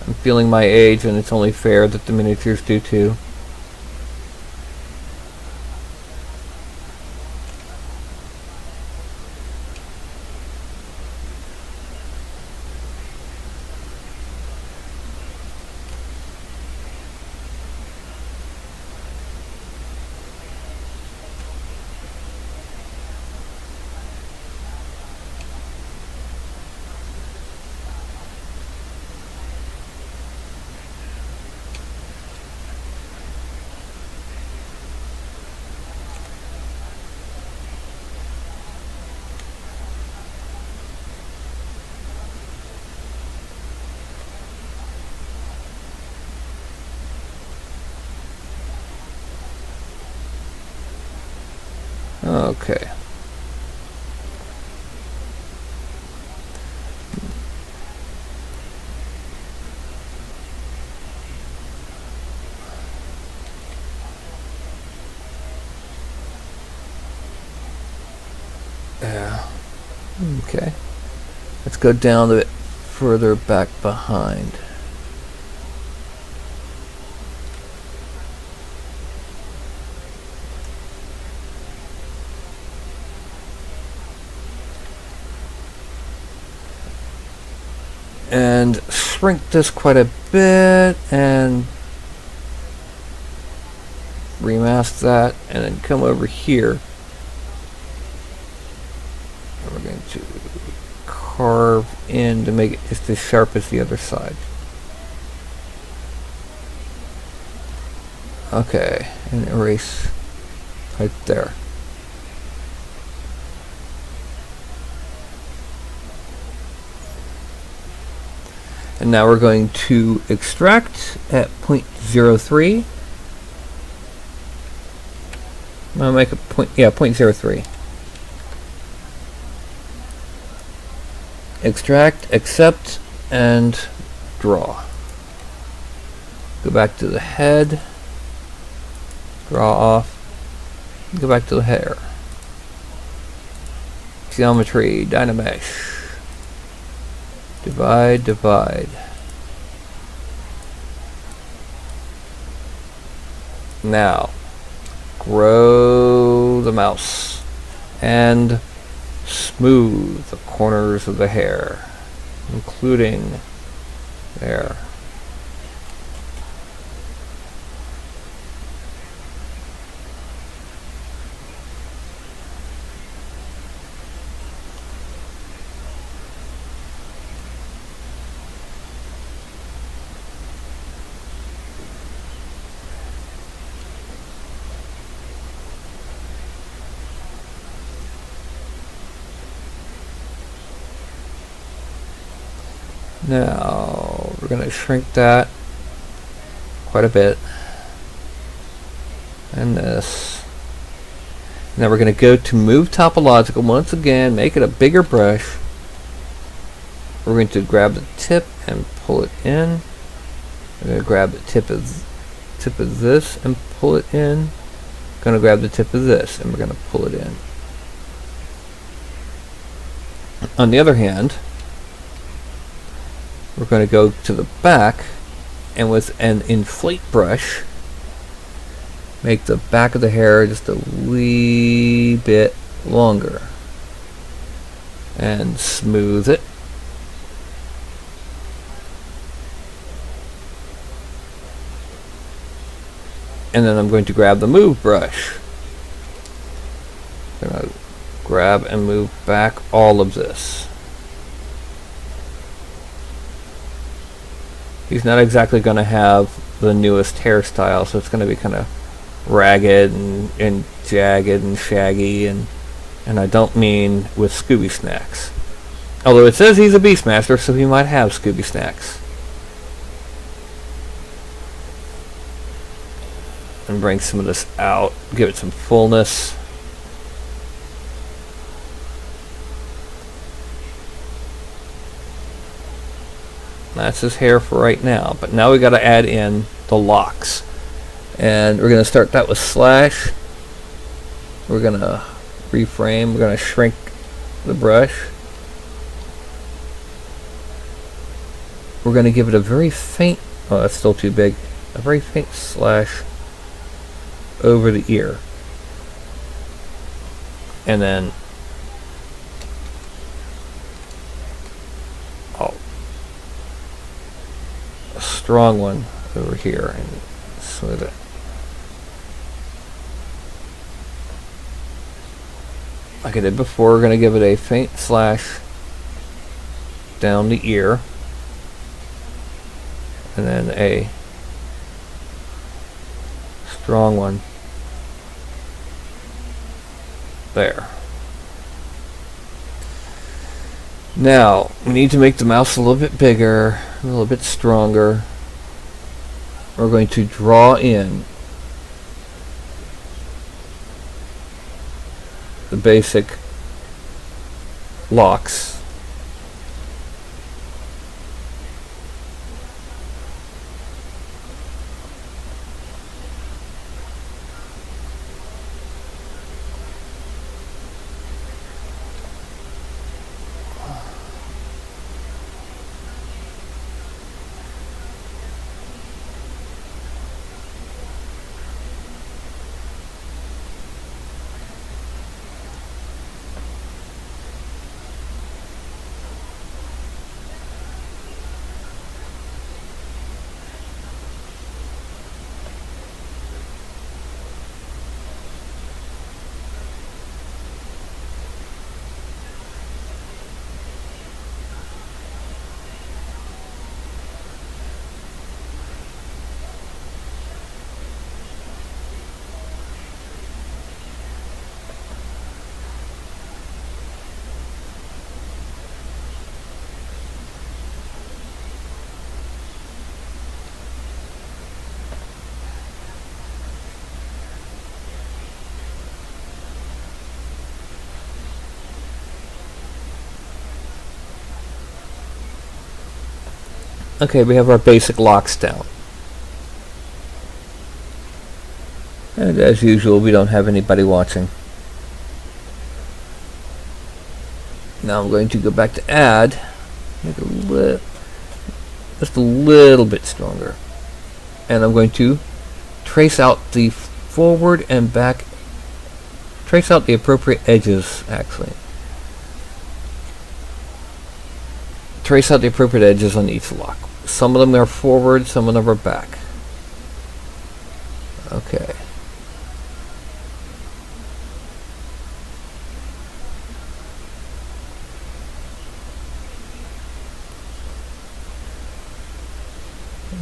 Speaker 1: I'm feeling my age, and it's only fair that the miniatures do too. Okay. Yeah. Okay. Let's go down a bit further back behind. And shrink this quite a bit and remask that, and then come over here. And we're going to carve in to make it just as sharp as the other side. Okay, and erase right there. And now we're going to extract at 0.03. I'll make a 0.03. Extract, accept, and draw. Go back to the head. Draw off. Go back to the hair. Geometry, Dynamesh. Divide, divide. Now, grow the mouse and smooth the corners of the hair, including there. Now we're going to shrink that quite a bit, and this. Now we're going to go to move topological once again, make it a bigger brush. We're going to grab the tip and pull it in. We're going to grab the tip of this and pull it in. Going to grab the tip of this and we're going to pull it in. On the other hand, we're going to go to the back and with an inflate brush make the back of the hair just a wee bit longer and smooth it. And then I'm going to grab the move brush. I'm going to grab and move back all of this. He's not exactly going to have the newest hairstyle, so it's going to be kind of ragged and jagged and shaggy and and I don't mean with Scooby Snacks. Although it says he's a Beastmaster, so he might have Scooby Snacks. And bring some of this out, give it some fullness. That's his hair for right now, but now we got to add in the locks. And we're going to start that with slash. We're going to reframe, we're going to shrink the brush. We're going to give it a very faint, oh that's still too big, a very faint slash over the ear. And then a strong one over here and smooth it. Like I did before, we're going to give it a faint slash down the ear and then a strong one there. Now we need to make the mouse a little bit bigger, a little bit stronger. We're going to draw in the basic locks. Okay, we have our basic locks down. And as usual, we don't have anybody watching. Now I'm going to go back to add, make it just a little bit stronger. And I'm going to trace out the forward and back, trace out the appropriate edges actually. Trace out the appropriate edges on each lock. Some of them are forward, some of them are back. Okay.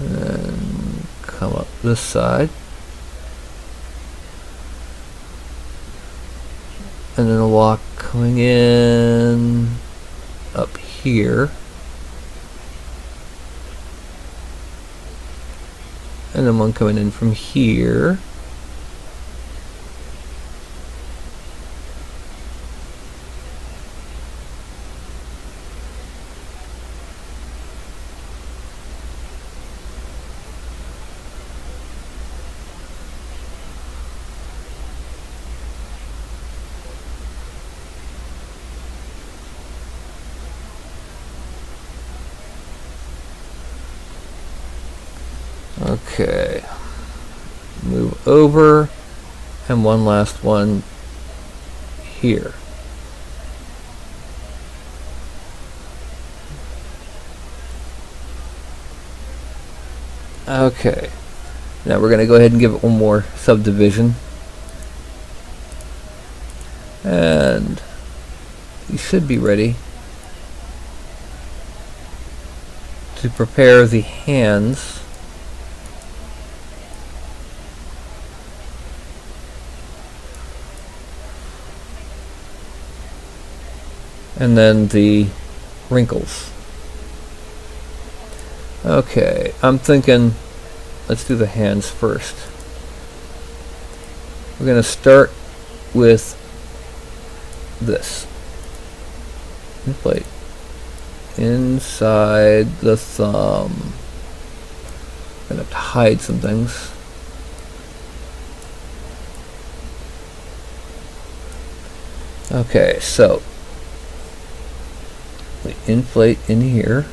Speaker 1: And come up this side. And then a lock coming in up here. And then one coming in from here. Okay, move over, and one last one here. Okay, now we're going to go ahead and give it one more subdivision. And you should be ready to prepare the hands. And then the wrinkles. Okay, I'm thinking let's do the hands first. We're going to start with this. Inflate inside the thumb. I'm going to have to hide some things. Okay, so we inflate in here.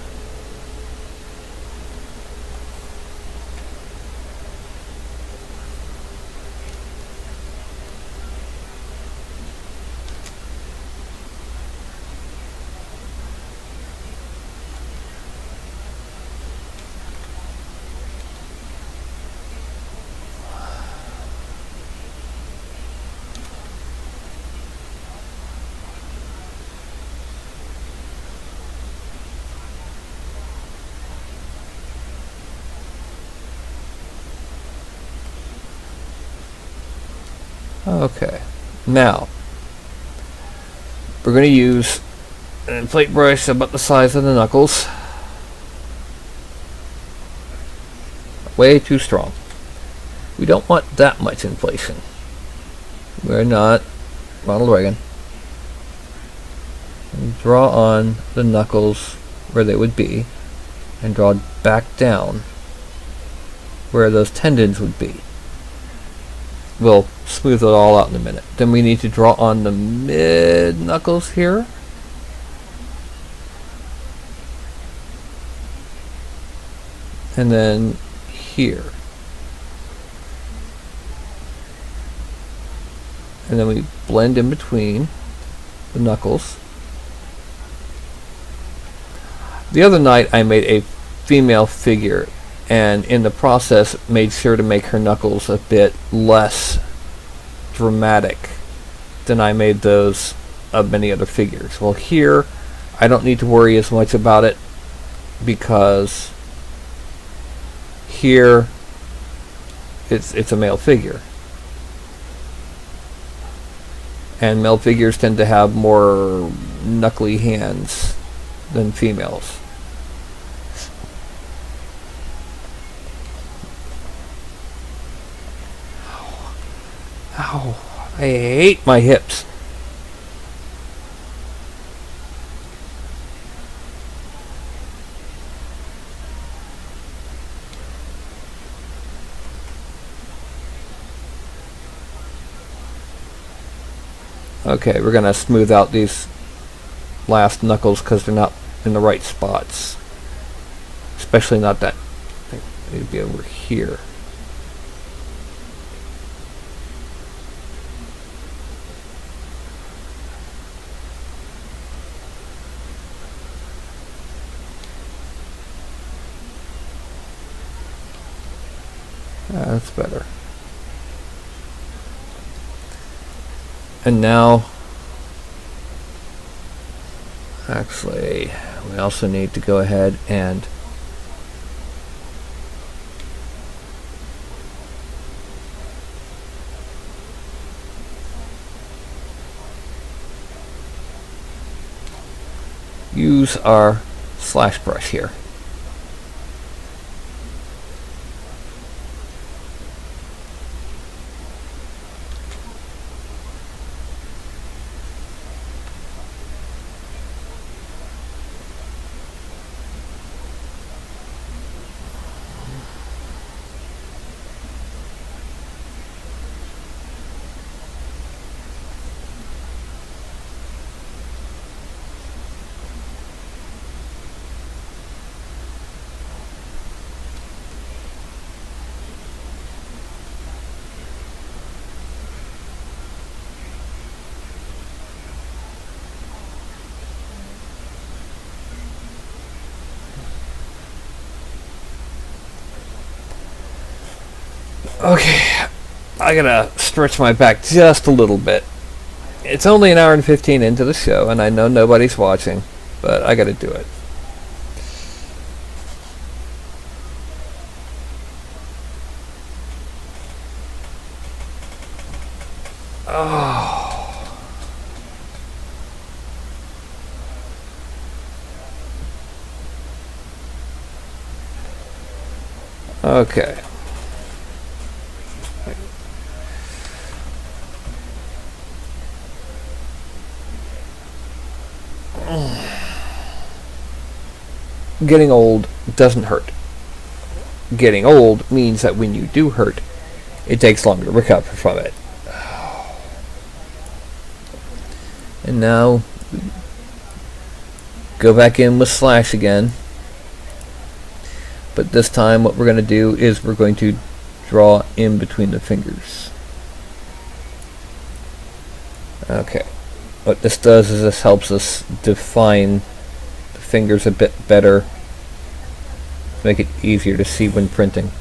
Speaker 1: Okay, now we're going to use an inflate brush about the size of the knuckles. Way too strong. We don't want that much inflation. We're not Ronald Reagan. And draw on the knuckles where they would be and draw back down where those tendons would be. We'll smooth it all out in a minute. Then we need to draw on the mid knuckles here. And then here. And then we blend in between the knuckles. The other night I made a female figure, and in the process made sure to make her knuckles a bit less dramatic than I made those of many other figures. Well, here I don't need to worry as much about it because here it's a male figure, and male figures tend to have more knuckly hands than females. Ow, I hate my hips. Okay, we're going to smooth out these last knuckles because they're not in the right spots. Especially not that. It'd be over here. That's better. And now, actually, we also need to go ahead and use our slash brush here. Okay, I gotta stretch my back just a little bit. It's only an hour and 15 into the show, and I know nobody's watching, but I gotta do it. Oh. Okay. Getting old doesn't hurt. Getting old means that when you do hurt, it takes longer to recover from it. And now, go back in with slash again. But this time what we're going to do is we're going to draw in between the fingers. Okay. What this does is this helps us define the fingers a bit better. Make it easier to see when printing.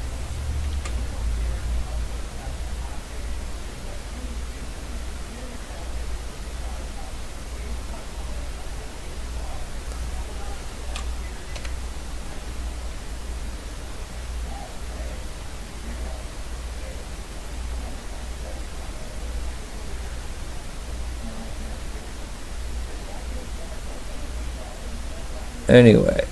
Speaker 1: Anyway.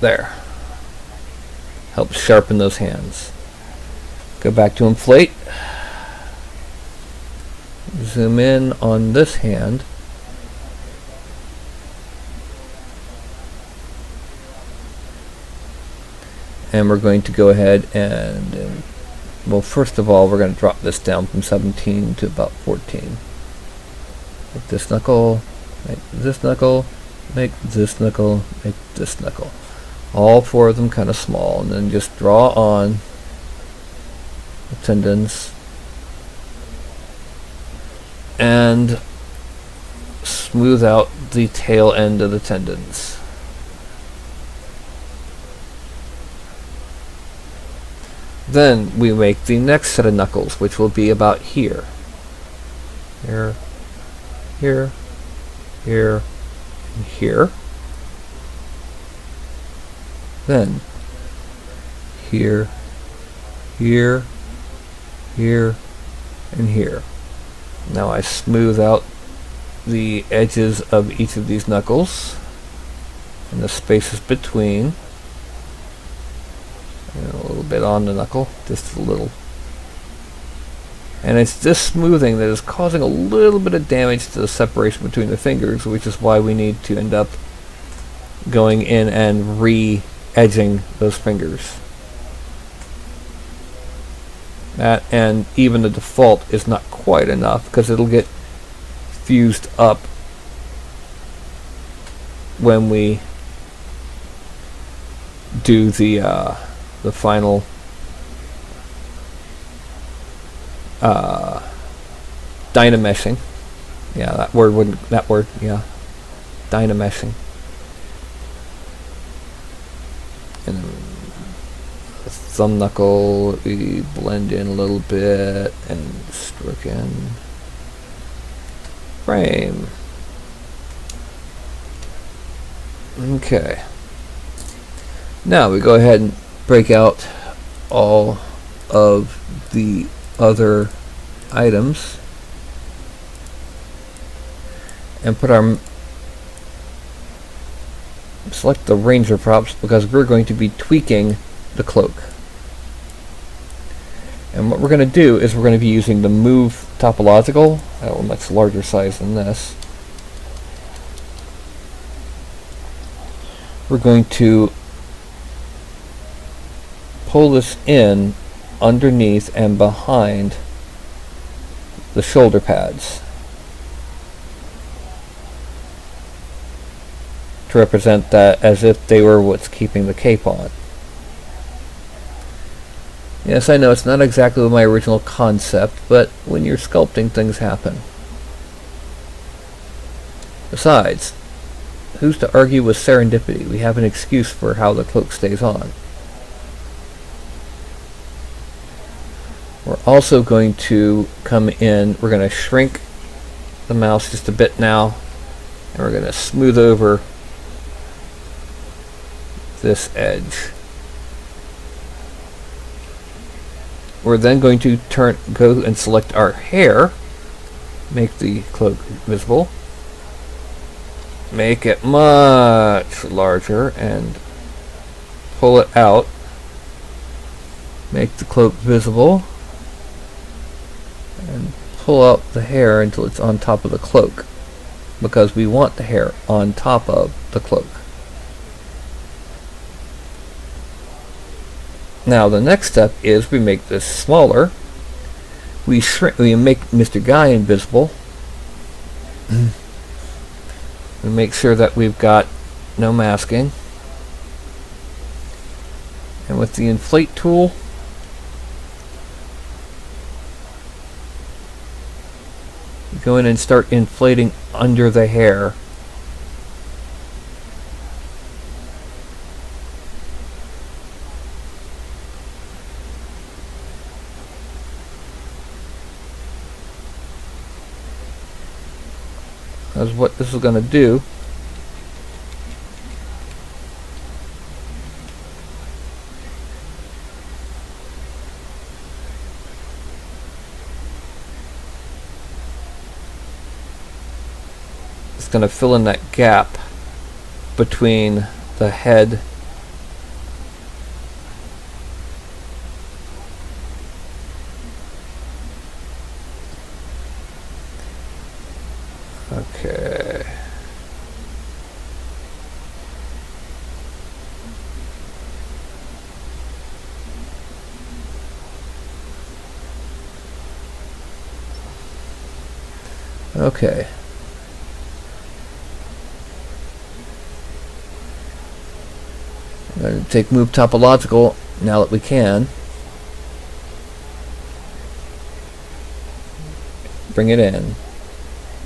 Speaker 1: There. Helps sharpen those hands. Go back to inflate. Zoom in on this hand. And we're going to go ahead and well, first of all, we're going to drop this down from 17 to about 14. Make this knuckle, make this knuckle, make this knuckle, make this knuckle. All four of them kind of small, and then just draw on the tendons and smooth out the tail end of the tendons. Then we make the next set of knuckles, which will be about here. Here, here, here, and here. Then here, here, here, and here. Now I smooth out the edges of each of these knuckles and the spaces between. And a little bit on the knuckle, just a little. And it's this smoothing that is causing a little bit of damage to the separation between the fingers, which is why we need to end up going in and re-edging those fingers. That, and even the default is not quite enough because it'll get fused up when we do the final dynameshing. Yeah, that word wouldn't. That word, yeah, dynameshing. And then the thumb knuckle we blend in a little bit and stroke in. Frame. Okay. Now we go ahead and break out all of the other items and put our select the ranger props because we're going to be tweaking the cloak. And what we're going to do is we're going to be using the move topological, a much larger size than this. We're going to pull this in underneath and behind the shoulder pads to represent that as if they were what's keeping the cape on. Yes, I know it's not exactly my original concept, but when you're sculpting, things happen. Besides, who's to argue with serendipity? We have an excuse for how the cloak stays on. We're also going to come in, we're going to shrink the mouse just a bit now, and we're going to smooth over this edge. We're then going to go and select our hair, make the cloak visible, make it much larger, and pull it out, make the cloak visible, and pull out the hair until it's on top of the cloak, because we want the hair on top of the cloak. Now the next step is we make this smaller. We make Mr. Guy invisible. We make sure that we've got no masking. And with the inflate tool, go in and start inflating under the hair. That's what this is going to do. It's going to fill in that gap between the head Okay. Okay. I'm going to take move topological now that we can. Bring it in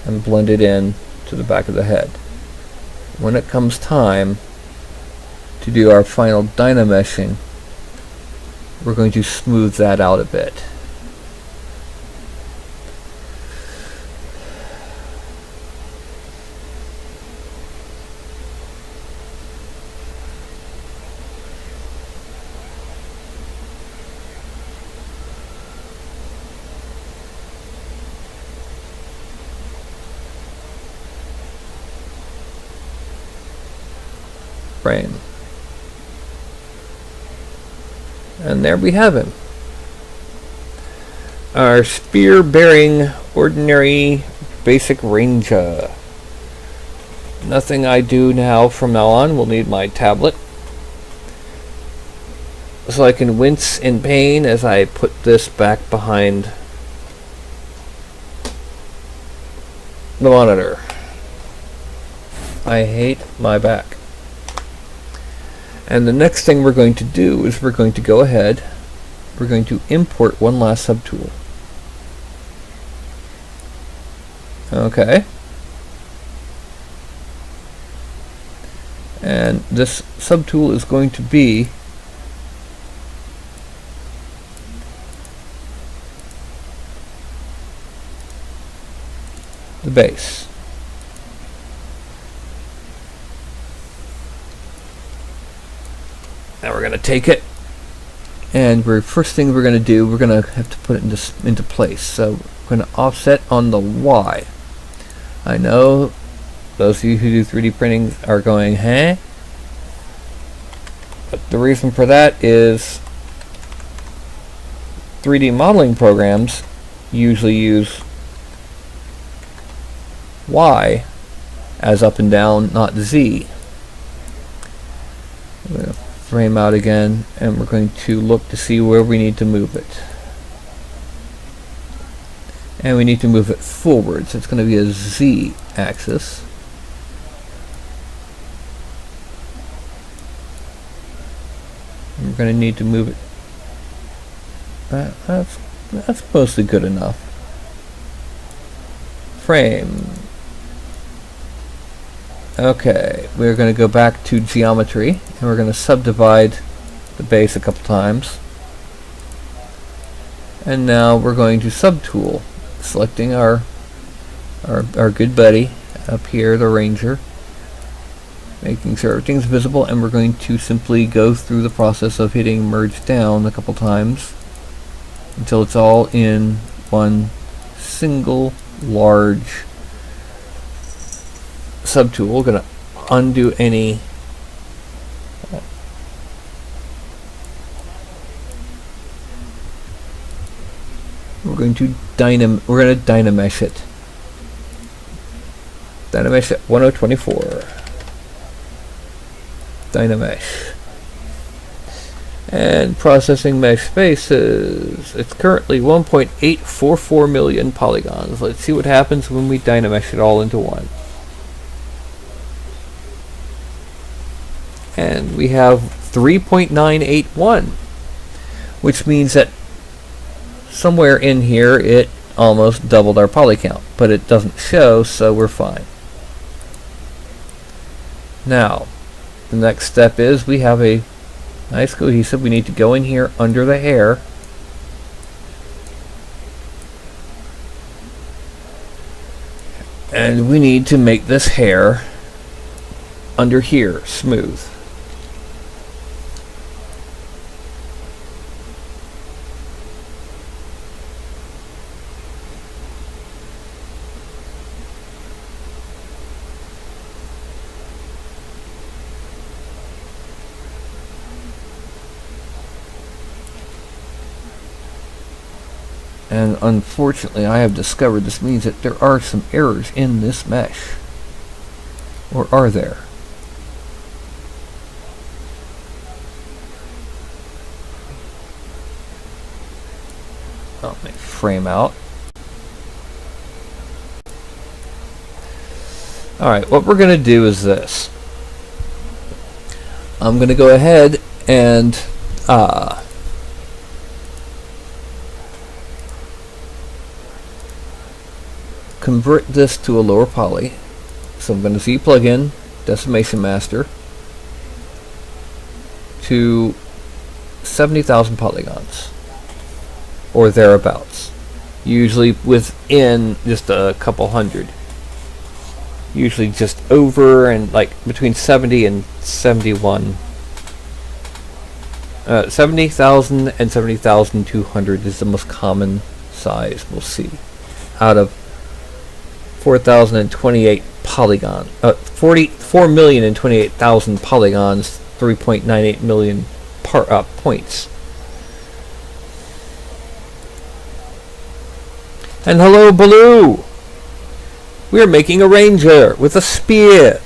Speaker 1: and blend it in to the back of the head. When it comes time to do our final dynameshing, we're going to smooth that out a bit. Frame. And there we have him. Our spear-bearing ordinary basic ranger. Nothing I do now from now on will need my tablet. So I can wince in pain as I put this back behind the monitor. I hate my back. And the next thing we're going to do is we're going to go ahead, we're going to import one last subtool. Okay. And this subtool is going to be the base. Now we're going to take it, and first thing we're going to do, we're going to have to put it into place. So we're going to offset on the Y. I know those of you who do 3D printing are going, huh? But the reason for that is 3D modeling programs usually use Y as up and down, not Z. I'm going to frame out again, and we're going to look to see where we need to move it. And we need to move it forward, so it's going to be a Z axis. And we're going to need to move it. That's mostly good enough. Frame. Okay, we're going to go back to geometry, and we're going to subdivide the base a couple times. And now we're going to subtool, selecting our good buddy up here, the ranger, making sure everything's visible, and we're going to simply go through the process of hitting merge down a couple times. until it's all in one single large subtool. We're going to undo any we're going to dynamesh it. Dynamesh at 1024. Dynamesh. And processing mesh spaces. It's currently 1.844 million polygons. Let's see what happens when we dynamesh it all into one. And we have 3.981, which means that somewhere in here it almost doubled our poly count, but it doesn't show, so we're fine. Now, the next step is we have a nice cohesive. We need to go in here under the hair. And we need to make this hair under here smooth. And unfortunately, I have discovered this means that there are some errors in this mesh. Or are there? Oh, let me frame out. Alright, what we're going to do is this. I'm going to go ahead and convert this to a lower poly. So I'm going to Z plugin Decimation Master to 70,000 polygons or thereabouts. Usually within just a couple hundred. Usually just over and like between 70 and 71. 70,000 and 70,200 is the most common size we'll see out of 4,028 polygon, 4,028,000 polygons, 3.98 million points. And hello, Baloo! We are making a ranger with a spear.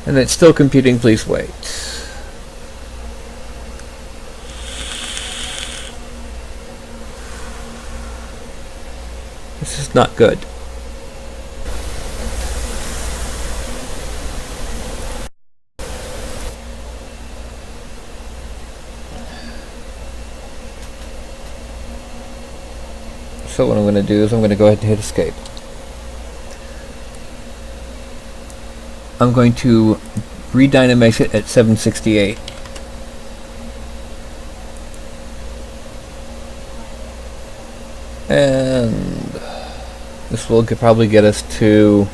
Speaker 1: And it's still computing, please wait. This is not good. So what I'm going to do is I'm going to go ahead and hit escape. I'm going to redynamesh it at 768. And this will probably get us to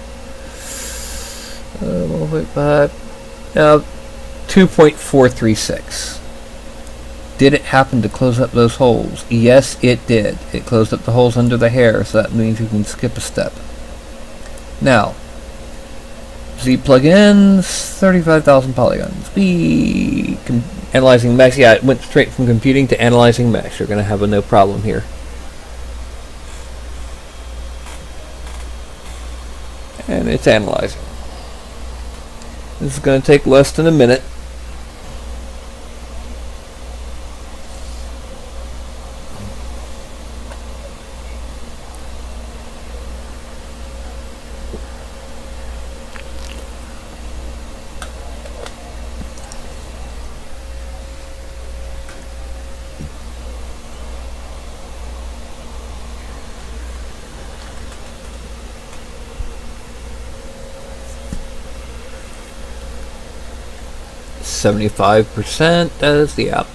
Speaker 1: 2.436. Did it happen to close up those holes? Yes, it did. It closed up the holes under the hair, so that means you can skip a step. Now, Z plugins, 35,000 polygons. Analyzing mesh. Yeah, it went straight from computing to analyzing mesh. You're going to have a no problem here. And it's analyzing. This is going to take less than a minute. .75% as the app.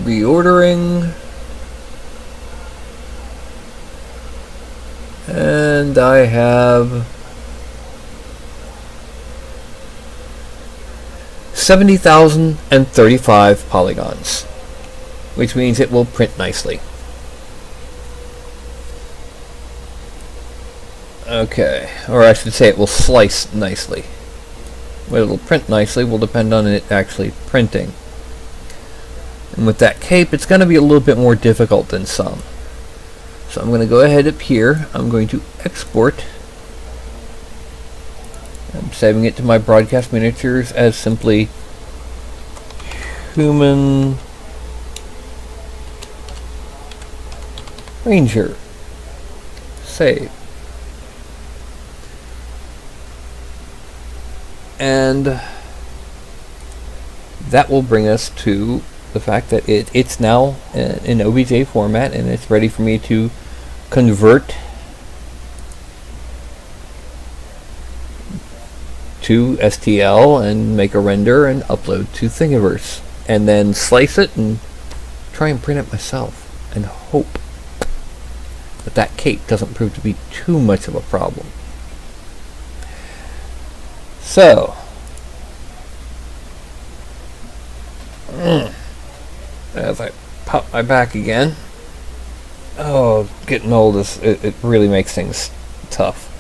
Speaker 1: reordering, and I have 70,035 polygons, which means it will print nicely. Okay, or I should say it will slice nicely. Whether it'll print nicely will depend on it actually printing. And with that cape, it's going to be a little bit more difficult than some. So I'm going to go ahead up here. I'm going to export. I'm saving it to my broadcast miniatures as simply Human Ranger. Save. And that will bring us to the fact that it's now in OBJ format, and it's ready for me to convert to STL and make a render and upload to Thingiverse, and then slice it and try and print it myself and hope that that cape doesn't prove to be too much of a problem. So as I pop my back again, oh, getting old it really makes things tough.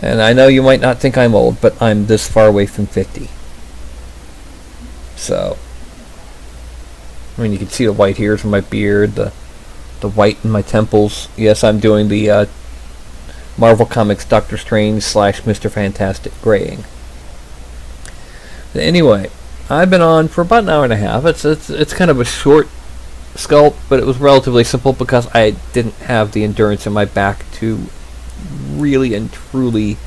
Speaker 1: And I know you might not think I'm old, but I'm this far away from 50. So, I mean, you can see the white hairs in my beard, the white in my temples. Yes, I'm doing the Marvel Comics Doctor Strange / Mr. Fantastic graying. But anyway, I've been on for about an hour and a half. It's kind of a short sculpt, but it was relatively simple because I didn't have the endurance in my back to really and truly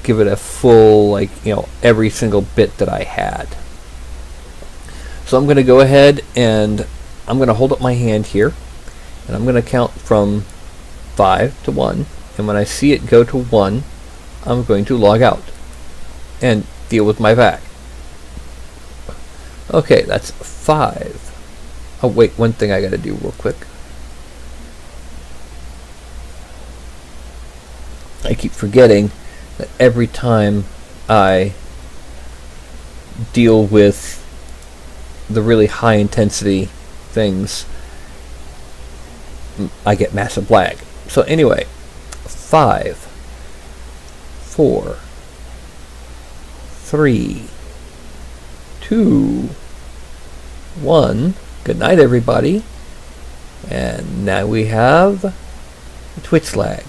Speaker 1: give it a full, like, you know, every single bit that I had. So I'm going to go ahead and I'm going to hold up my hand here, and I'm going to count from 5 to 1, and when I see it go to 1, I'm going to log out and deal with my back. Okay, that's 5. Oh wait, one thing I got to do real quick. I keep forgetting that every time I deal with the really high intensity things, I get massive lag. So anyway, 5, 4, 3, 2, 1. Good night, everybody. And now we have a Twitch lag.